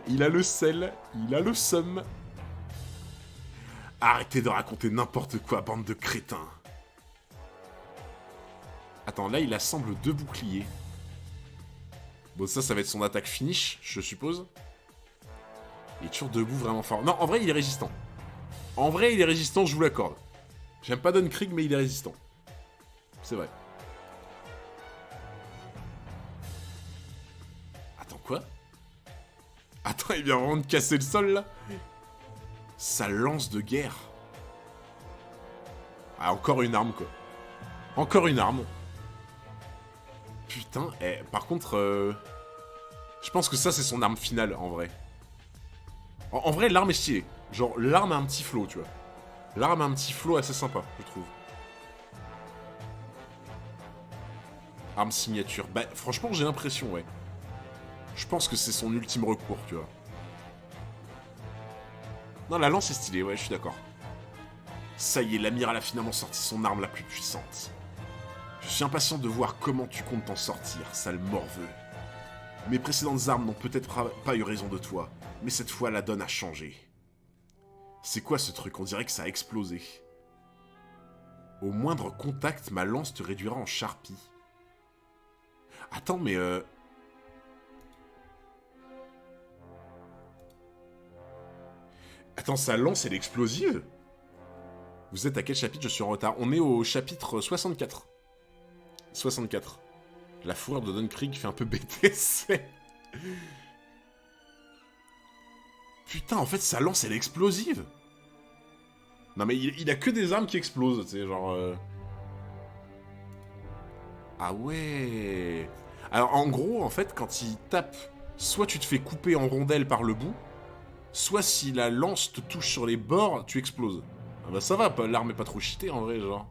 Speaker 1: Il a le sel. Il a le seum. Arrêtez de raconter n'importe quoi, bande de crétins. Attends, là, il assemble 2 boucliers. Bon, ça va être son attaque finish, je suppose. Il est toujours debout vraiment fort. Non, en vrai, il est résistant. En vrai, il est résistant, je vous l'accorde. J'aime pas Dunkreek, mais il est résistant. C'est vrai. Attends, quoi? Attends, il vient vraiment de casser le sol, là? Sa lance de guerre. Ah, encore une arme, quoi. Encore une arme. Putain, par contre, je pense que ça, c'est son arme finale, en vrai. En vrai, l'arme est stylée. Genre, l'arme a un petit flow, tu vois. L'arme a un petit flow assez sympa, je trouve. Arme signature. Bah, franchement, j'ai l'impression, ouais. Je pense que c'est son ultime recours, tu vois. Non, la lance est stylée, ouais, je suis d'accord. Ça y est, l'amiral a finalement sorti son arme la plus puissante. Je suis impatient de voir comment tu comptes t'en sortir, sale morveux. Mes précédentes armes n'ont peut-être pas eu raison de toi, mais cette fois la donne a changé. C'est quoi ce truc? On dirait que ça a explosé. Au moindre contact, ma lance te réduira en charpie. Attends, mais Attends, sa lance, elle est explosive? Vous êtes à quel chapitre? Je suis en retard. On est au chapitre 64. 64. La fourrure de Dunkreek fait un peu BTC. Putain, en fait, sa lance, elle est explosive. Non, mais il a que des armes qui explosent, tu sais, genre... Ah ouais. Alors, en gros, en fait, quand il tape, soit tu te fais couper en rondelles par le bout, soit si la lance te touche sur les bords, tu exploses. Ah bah ça va, l'arme est pas trop cheatée, en vrai, genre.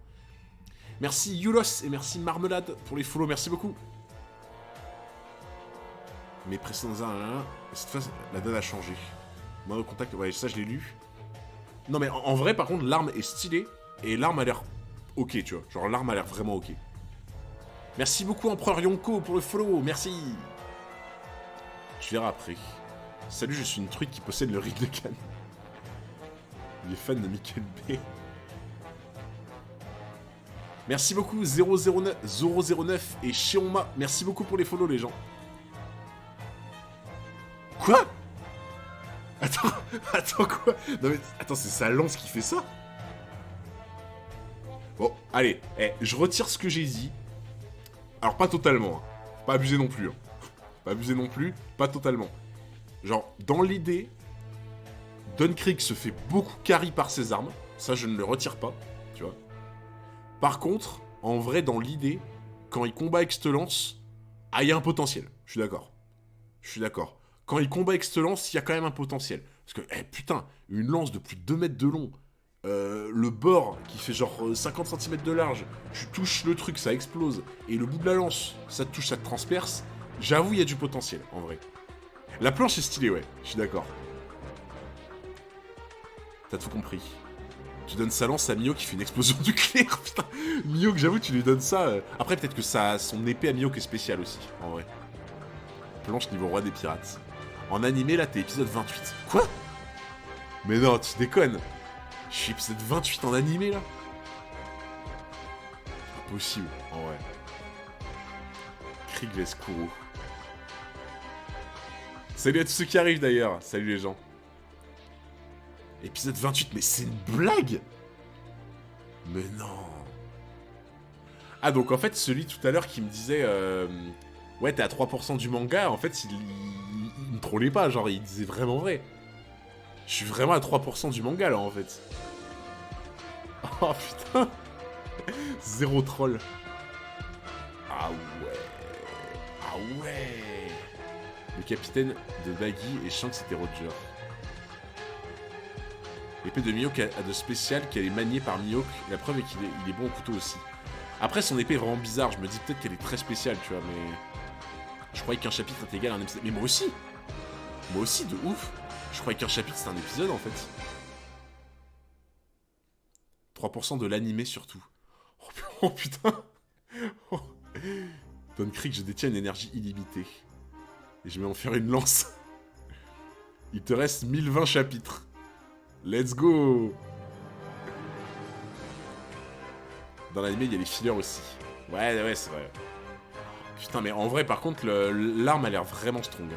Speaker 1: Merci Yulos et merci Marmelade pour les follow, merci beaucoup. Mes précédents cette fois, la donne a changé. Moindre contact, ouais, ça je l'ai lu. Non mais en vrai, par contre, l'arme est stylée et l'arme a l'air ok, tu vois. Genre l'arme a l'air vraiment ok. Merci beaucoup Empereur Yonko pour le follow, merci. Je verrai après. Salut, je suis une truite qui possède le riz de canne. Il est fan de Michael B. Merci beaucoup 009 et Cheonma. Merci beaucoup pour les follow les gens. Quoi? Attends quoi? Non mais attends, c'est sa lance qui fait ça? Bon, allez, je retire ce que j'ai dit. Alors pas totalement, hein. Faut pas abuser non plus. Hein. Pas abuser non plus, pas totalement. Genre, dans l'idée, Dunkreek se fait beaucoup carry par ses armes. Ça, je ne le retire pas, tu vois. Par contre, en vrai, dans l'idée, quand il combat avec cette lance, ah, il y a un potentiel. Je suis d'accord. Je suis d'accord. Quand il combat avec cette lance, il y a quand même un potentiel. Parce que, putain, une lance de plus de 2 mètres de long, le bord qui fait genre 50 cm de large, tu touches le truc, ça explose, et le bout de la lance, ça te touche, ça te transperce, j'avoue, il y a du potentiel, en vrai. La planche est stylée, ouais, je suis d'accord. T'as tout compris. Tu donnes sa lance à Mio qui fait une explosion nucléaire, putain. Mio, j'avoue, tu lui donnes ça. Après, peut-être que son épée à Mio qui est spéciale aussi, en vrai. Planche niveau roi des pirates. En animé, là, t'es épisode 28. Quoi? Mais non, tu déconnes. Je suis épisode 28 en animé, là. C'est pas possible, en vrai. Krieg Vescouro. Salut à tous ceux qui arrivent, d'ailleurs. Salut les gens. Épisode 28, mais c'est une blague! Mais non! Ah, donc en fait, celui tout à l'heure qui me disait ouais, t'es à 3% du manga, en fait, il me trollait pas, genre, il disait vraiment vrai. Je suis vraiment à 3% du manga, là, en fait. Oh, putain! Zéro troll. Ah ouais! Ah ouais! Le capitaine de Nagi et Shanks, c'était Roger. L'épée de Mihawk a de spécial qu'elle est maniée par Mihawk. La preuve est qu'il est bon au couteau aussi. Après, son épée est vraiment bizarre. Je me dis peut-être qu'elle est très spéciale, tu vois, mais... Je croyais qu'un chapitre était égal à un épisode. Mais moi aussi! Moi aussi, de ouf! Je croyais qu'un chapitre, c'était un épisode, en fait. 3% de l'animé surtout. Oh putain. Oh. Don Krieg, je détiens une énergie illimitée. Et je vais en faire une lance. Il te reste 1020 chapitres. Let's go. Dans l'animé, il y a les fillers aussi. Ouais, c'est vrai. Putain, mais en vrai, par contre, l'arme a l'air vraiment strong.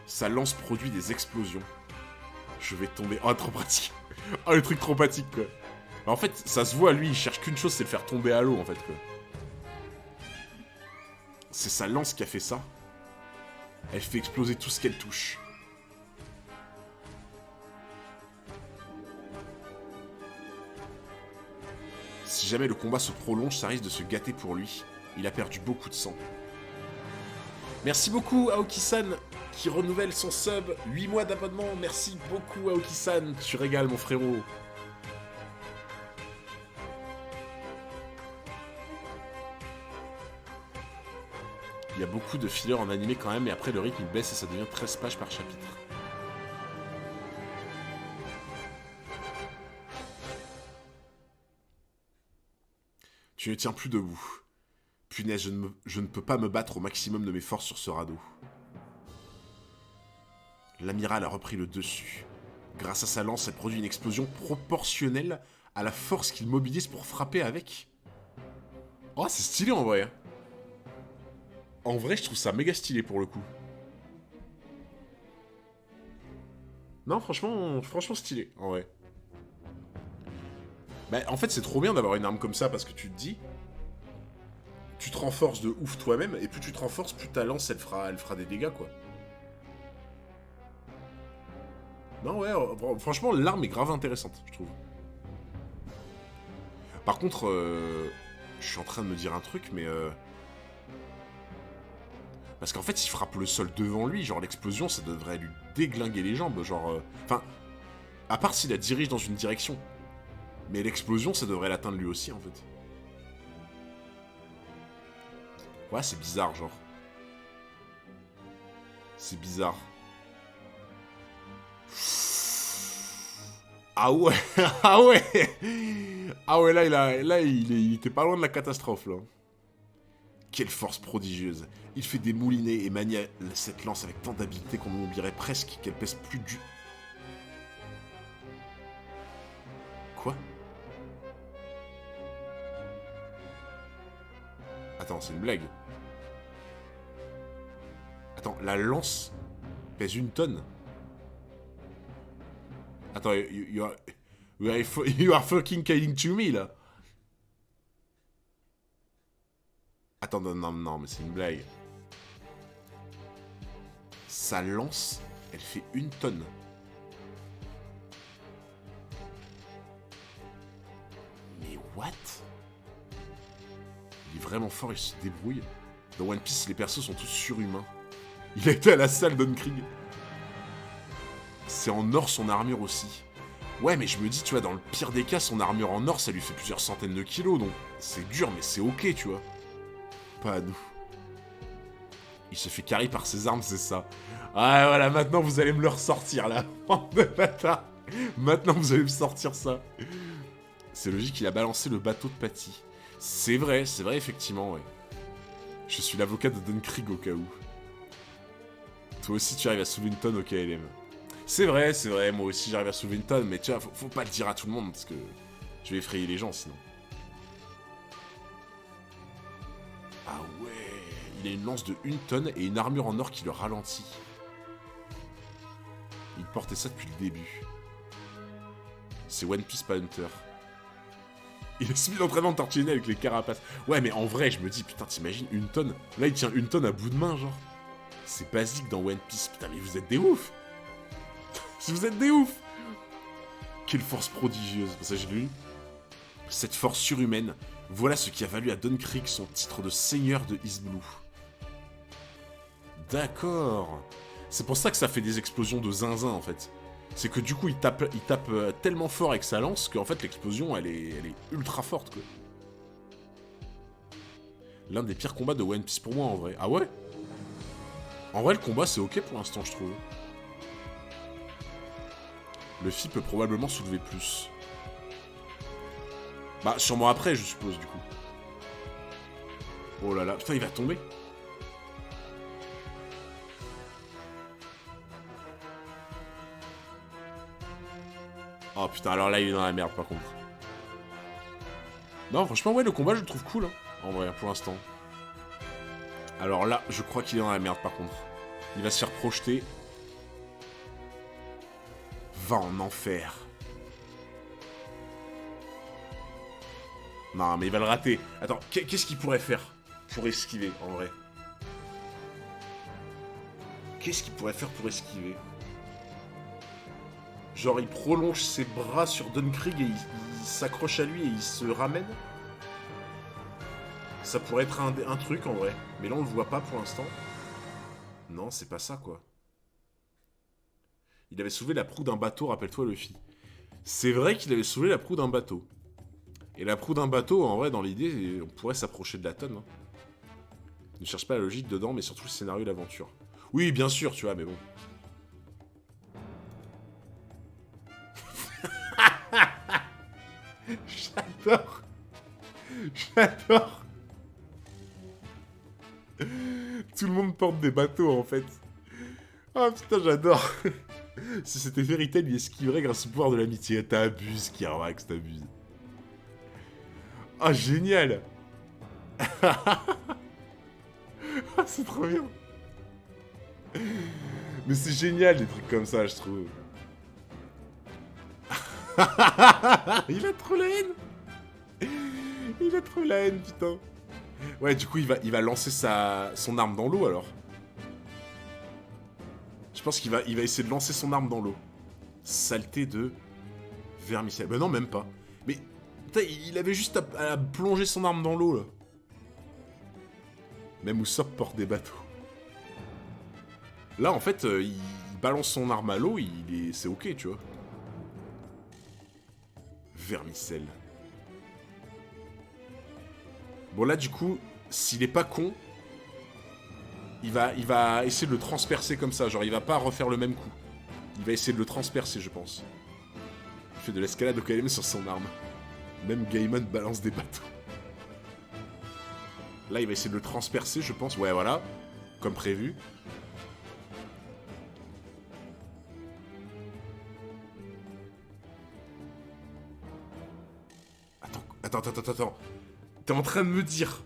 Speaker 1: Sa lance produit des explosions. Je vais tomber. Oh, trop pratique. Oh, le truc trop pratique, quoi. En fait, ça se voit, lui, il cherche qu'une chose, c'est le faire tomber à l'eau, en fait, quoi. C'est sa lance qui a fait ça. Elle fait exploser tout ce qu'elle touche. Si jamais le combat se prolonge, ça risque de se gâter pour lui. Il a perdu beaucoup de sang. Merci beaucoup, Aoki-san, qui renouvelle son sub. 8 mois d'abonnement. Merci beaucoup, Aoki-san. Tu régales, mon frérot. Il y a beaucoup de fillers en animé quand même, et après le rythme il baisse et ça devient 13 pages par chapitre. Tu ne tiens plus debout. Punaise, je ne peux pas me battre au maximum de mes forces sur ce radeau. L'amiral a repris le dessus. Grâce à sa lance, elle produit une explosion proportionnelle à la force qu'il mobilise pour frapper avec. Oh, c'est stylé en vrai. En vrai, je trouve ça méga stylé pour le coup. Non, franchement stylé, en vrai. Bah, en fait, c'est trop bien d'avoir une arme comme ça, parce que tu te dis... Tu te renforces de ouf toi-même, et plus tu te renforces, plus ta lance, elle fera des dégâts, quoi. Non, ouais, franchement, l'arme est grave intéressante, je trouve. Par contre, je suis en train de me dire un truc, mais... Parce qu'en fait, il frappe le sol devant lui, genre l'explosion, ça devrait lui déglinguer les jambes, genre... Enfin, à part s'il la dirige dans une direction. Mais l'explosion, ça devrait l'atteindre lui aussi, en fait. Ouais, c'est bizarre, genre. C'est bizarre. Ah ouais. Ah ouais. Ah ouais, là il était pas loin de la catastrophe, là. Quelle force prodigieuse. Il fait des moulinets et manie cette lance avec tant d'habileté qu'on oublierait presque qu'elle pèse plus du... Quoi? Attends, c'est une blague. Attends, la lance pèse 1 tonne. Attends, you are fucking kidding to me, là. Attends, non, mais c'est une blague. Sa lance, elle fait 1 tonne. Mais what? Il est vraiment fort, il se débrouille. Dans One Piece, les persos sont tous surhumains. Il a été à la salle Don Krieg. C'est en or son armure aussi. Ouais, mais je me dis, tu vois, dans le pire des cas, son armure en or, ça lui fait plusieurs centaines de kilos, donc c'est dur, mais c'est ok, tu vois. Pas à nous. Il se fait carry par ses armes, c'est ça. Ah, voilà, maintenant vous allez me le ressortir, là. Bande de bâtard. Maintenant vous allez me sortir ça. C'est logique, il a balancé le bateau de Patty. C'est vrai, effectivement, ouais. Je suis l'avocat de Don Krieg au cas où. Toi aussi, tu arrives à soulever 1 tonne au KLM. C'est vrai, moi aussi j'arrive à soulever 1 tonne, mais tu vois, faut pas le dire à tout le monde, parce que je vais effrayer les gens, sinon. Ah ouais, il a une lance de 1 tonne et une armure en or qui le ralentit. Il portait ça depuis le début. C'est One Piece, pas Hunter. Il a suivi l'entraînement de Tortillini avec les carapaces. Ouais, mais en vrai, je me dis, putain, t'imagines 1 tonne? Là, il tient 1 tonne à bout de main, genre. C'est basique dans One Piece. Putain, mais vous êtes des oufs. Vous êtes des oufs. Quelle force prodigieuse. Ça, je l'ai lu. Cette force surhumaine, voilà ce qui a valu à Don Krieg son titre de seigneur de East Blue. D'accord. C'est pour ça que ça fait des explosions de zinzin, en fait. C'est que du coup, il tape tellement fort avec sa lance qu'en fait, l'explosion, elle est ultra forte, quoi. L'un des pires combats de One Piece pour moi, en vrai. Ah ouais? En vrai, le combat, c'est ok pour l'instant, je trouve. Luffy peut probablement soulever plus. Bah, sûrement après, je suppose, du coup. Oh là là, putain, il va tomber. Oh putain, alors là, il est dans la merde, par contre. Non, franchement, ouais, le combat, je le trouve cool, hein, en vrai, pour l'instant. Alors là, je crois qu'il est dans la merde, par contre. Il va se faire projeter. Va en enfer. Non, mais il va le rater. Attends, qu'est-ce qu'il pourrait faire pour esquiver, en vrai? Qu'est-ce qu'il pourrait faire pour esquiver? Genre, il prolonge ses bras sur Dunkrig et il s'accroche à lui et il se ramène? Ça pourrait être un truc, en vrai. Mais là, on le voit pas pour l'instant. Non, c'est pas ça, quoi. Il avait soulevé la proue d'un bateau, rappelle-toi, Luffy. C'est vrai qu'il avait soulevé la proue d'un bateau. Et la proue d'un bateau, en vrai, dans l'idée, on pourrait s'approcher de la tonne. Hein. Ne cherche pas la logique dedans, mais surtout le scénario et l'aventure. Oui, bien sûr, tu vois, mais bon. J'adore. J'adore. Tout le monde porte des bateaux, en fait. Ah putain, j'adore. Si c'était vérité, il esquiverait grâce au pouvoir de l'amitié. T'abuses, Kirwax, t'abuses. Ah, génial. Ah, c'est trop bien. Mais c'est génial, des trucs comme ça, je trouve. Il a trop la haine. Il a trop la haine, putain. Ouais, du coup, il va lancer son arme dans l'eau, alors. Je pense qu'il va essayer de lancer son arme dans l'eau. Saleté de vermicelle. Bah non, même pas. Mais, putain, il avait juste à plonger son arme dans l'eau, là. Même Usopp porte des bateaux. Là, en fait, il balance son arme à l'eau, c'est ok, tu vois. Vermicelle. Bon, là, du coup, s'il est pas con, il va essayer de le transpercer comme ça. Genre, il va pas refaire le même coup. Il va essayer de le transpercer, je pense. Il fait de l'escalade au KLM sur son arme. Même Gaimon balance des bateaux. Là, il va essayer de le transpercer, je pense. Ouais, voilà. Comme prévu. Attends. T'es en train de me dire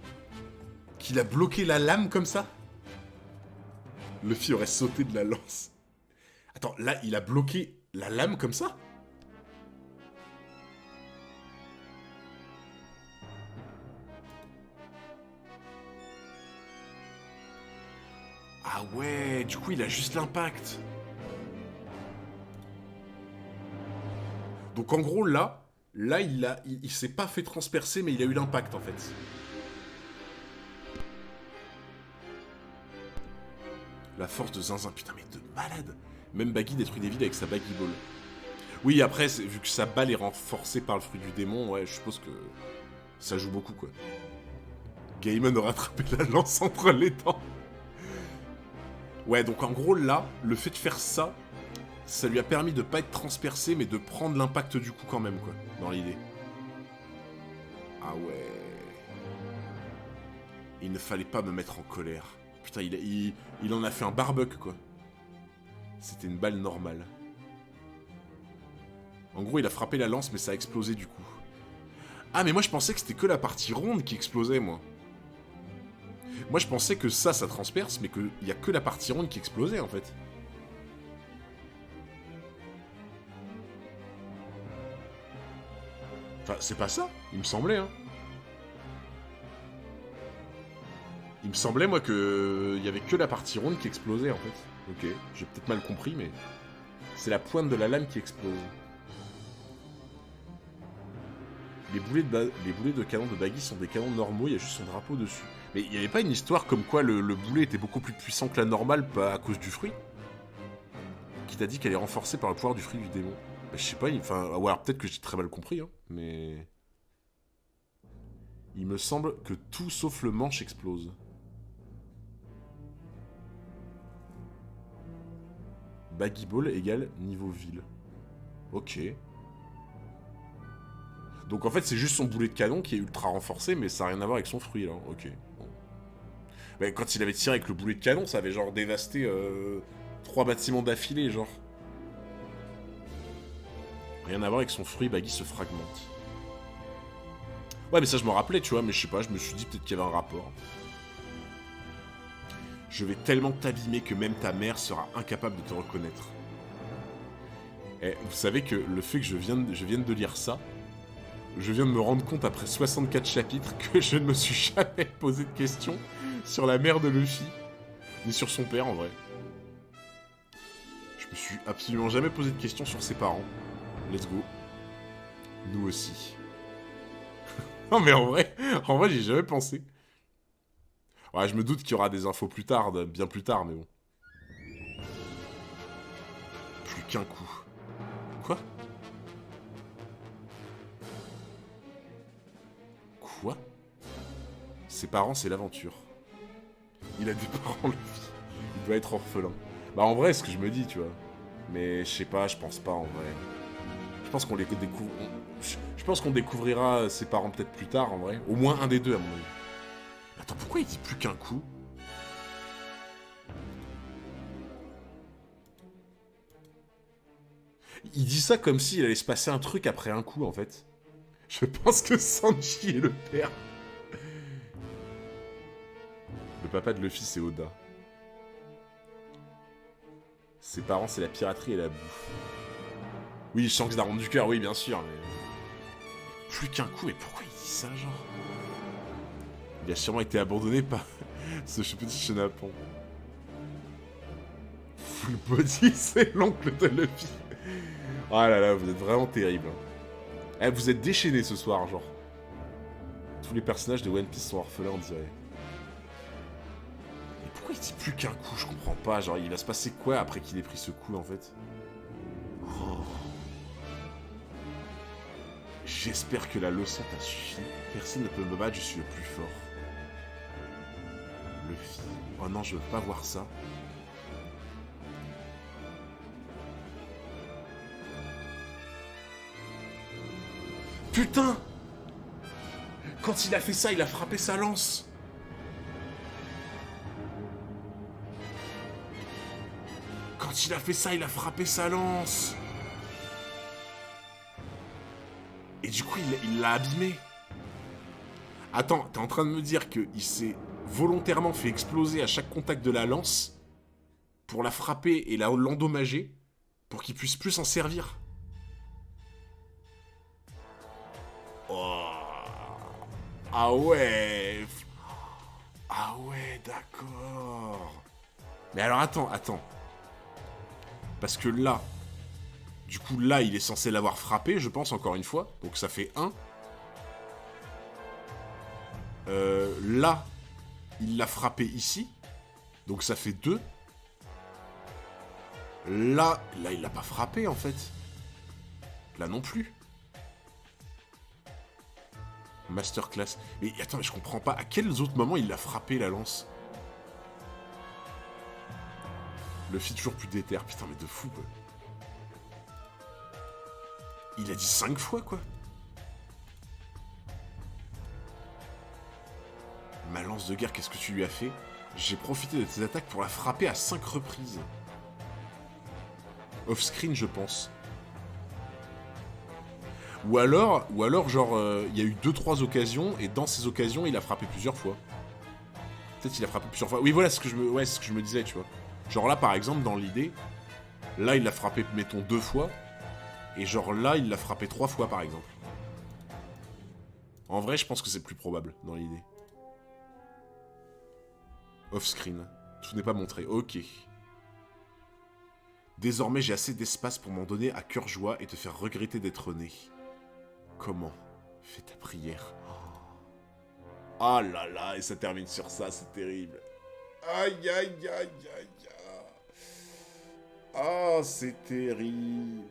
Speaker 1: qu'il a bloqué la lame comme ça? Luffy aurait sauté de la lance. Attends, là, il a bloqué la lame comme ça? Ah ouais, du coup, il a juste l'impact. Donc en gros, là il s'est pas fait transpercer, mais il a eu l'impact, en fait. La force de Zinzin, putain, mais de malade. Même Baggy détruit des villes avec sa Baggy Ball. Oui, après, vu que sa balle est renforcée par le fruit du démon, ouais, je suppose que ça joue beaucoup, quoi. Gaimon aura attrapé la lance entre les dents. Ouais, donc en gros, là, le fait de faire ça, ça lui a permis de pas être transpercé, mais de prendre l'impact du coup quand même, quoi, dans l'idée. Ah ouais... Il ne fallait pas me mettre en colère. Putain, il en a fait un barbecue, quoi. C'était une balle normale. En gros, il a frappé la lance, mais ça a explosé du coup. Ah, mais moi, je pensais que c'était que la partie ronde qui explosait, moi. Moi, je pensais que ça transperce, mais qu'il y a que la partie ronde qui explosait, en fait. Enfin, c'est pas ça, il me semblait, hein. Il me semblait, moi, que il y avait que la partie ronde qui explosait, en fait. Ok, j'ai peut-être mal compris, mais... C'est la pointe de la lame qui explose. Les boulets de canon de Baggy sont des canons normaux, il y a juste son drapeau dessus. Mais il n'y avait pas une histoire comme quoi le boulet était beaucoup plus puissant que la normale à cause du fruit? Qui t'a dit qu'elle est renforcée par le pouvoir du fruit du démon? Bah, je sais pas, enfin... Ou alors peut-être que j'ai très mal compris, hein, mais... Il me semble que tout sauf le manche explose. Baggy Ball égale niveau ville. Ok. Donc en fait, c'est juste son boulet de canon qui est ultra renforcé, mais ça n'a rien à voir avec son fruit, là. Ok. Bon. Mais quand il avait tiré avec le boulet de canon, ça avait genre dévasté 3 bâtiments d'affilée, genre. Rien à voir avec son fruit, Baggy se fragmente. Ouais, mais ça, je me rappelais, tu vois, mais je sais pas, je me suis dit peut-être qu'il y avait un rapport. Je vais tellement t'abîmer que même ta mère sera incapable de te reconnaître. Et vous savez que le fait que je vienne de lire ça, je viens de me rendre compte après 64 chapitres que je ne me suis jamais posé de questions sur la mère de Luffy, ni sur son père en vrai. Je me suis absolument jamais posé de questions sur ses parents. Let's go. Nous aussi. Non mais en vrai j'y ai jamais pensé. Ouais, je me doute qu'il y aura des infos plus tard, bien plus tard, mais bon. Plus qu'un coup. Quoi? Quoi? Ses parents, c'est l'aventure. Il a des parents, Luffy. Il doit être orphelin. Bah en vrai, c'est ce que je me dis, tu vois. Mais je sais pas, je pense pas en vrai. Je pense qu'on les découvre... Je pense qu'on découvrira ses parents peut-être plus tard en vrai. Au moins un des deux à mon avis. Attends, pourquoi il dit plus qu'un coup? Il dit ça comme s'il allait se passer un truc après un coup en fait. Je pense que Sanji est le père. Le papa de Luffy, c'est Oda. Ses parents, c'est la piraterie et la bouffe. Oui, Shanks d'Aron du cœur, oui, bien sûr, mais... Plus qu'un coup, mais pourquoi il dit ça, genre? Il a sûrement été abandonné par ce petit chenapan. Full body, c'est l'oncle de Luffy. Oh là là, vous êtes vraiment terrible. Eh, vous êtes déchaînés ce soir, genre. Tous les personnages de One Piece sont orphelins, on dirait. Mais pourquoi il dit plus qu'un coup? Je comprends pas. Genre, il va se passer quoi après qu'il ait pris ce coup, en fait? Oh. J'espère que la leçon t'a suffi. Personne ne peut me battre, je suis le plus fort. Luffy. Oh non, je veux pas voir ça. Putain! Quand il a fait ça, il a frappé sa lance. Quand il a fait ça, il a frappé sa lance. Et du coup, il l'a abîmé. Attends, t'es en train de me dire qu'il s'est volontairement fait exploser à chaque contact de la lance pour la frapper et l'endommager pour qu'il puisse plus s'en servir. Oh. Ah ouais. Ah ouais, d'accord. Mais alors attends. Parce que là, du coup là, il est censé l'avoir frappé, je pense, encore une fois. Donc ça fait 1. Là, il l'a frappé ici. Donc ça fait 2. Là, il l'a pas frappé, en fait. Là non plus. Masterclass. Mais attends, mais je comprends pas. À quels autres moments il l'a frappé, la lance? Luffy toujours plus déter. Putain, mais de fou, quoi. Il a dit 5 fois, quoi. Ma lance de guerre, qu'est-ce que tu lui as fait? J'ai profité de tes attaques pour la frapper à 5 reprises. Off-screen, je pense. Ou alors genre, il y a eu 2-3 occasions, et dans ces occasions, il a frappé plusieurs fois. Peut-être qu'il a frappé plusieurs fois. Oui, voilà ce que je me disais, tu vois. Genre là, par exemple, dans l'idée, là, il l'a frappé, mettons, 2 fois, et genre là, il l'a frappé 3 fois, par exemple. En vrai, je pense que c'est plus probable, dans l'idée. Off-screen. Tout n'est pas montré. Ok. Désormais, j'ai assez d'espace pour m'en donner à cœur joie et te faire regretter d'être né. Comment? Fais ta prière. Ah là là, et ça termine sur ça, c'est terrible. Aïe aïe aïe aïe aïe. Ah, c'est terrible.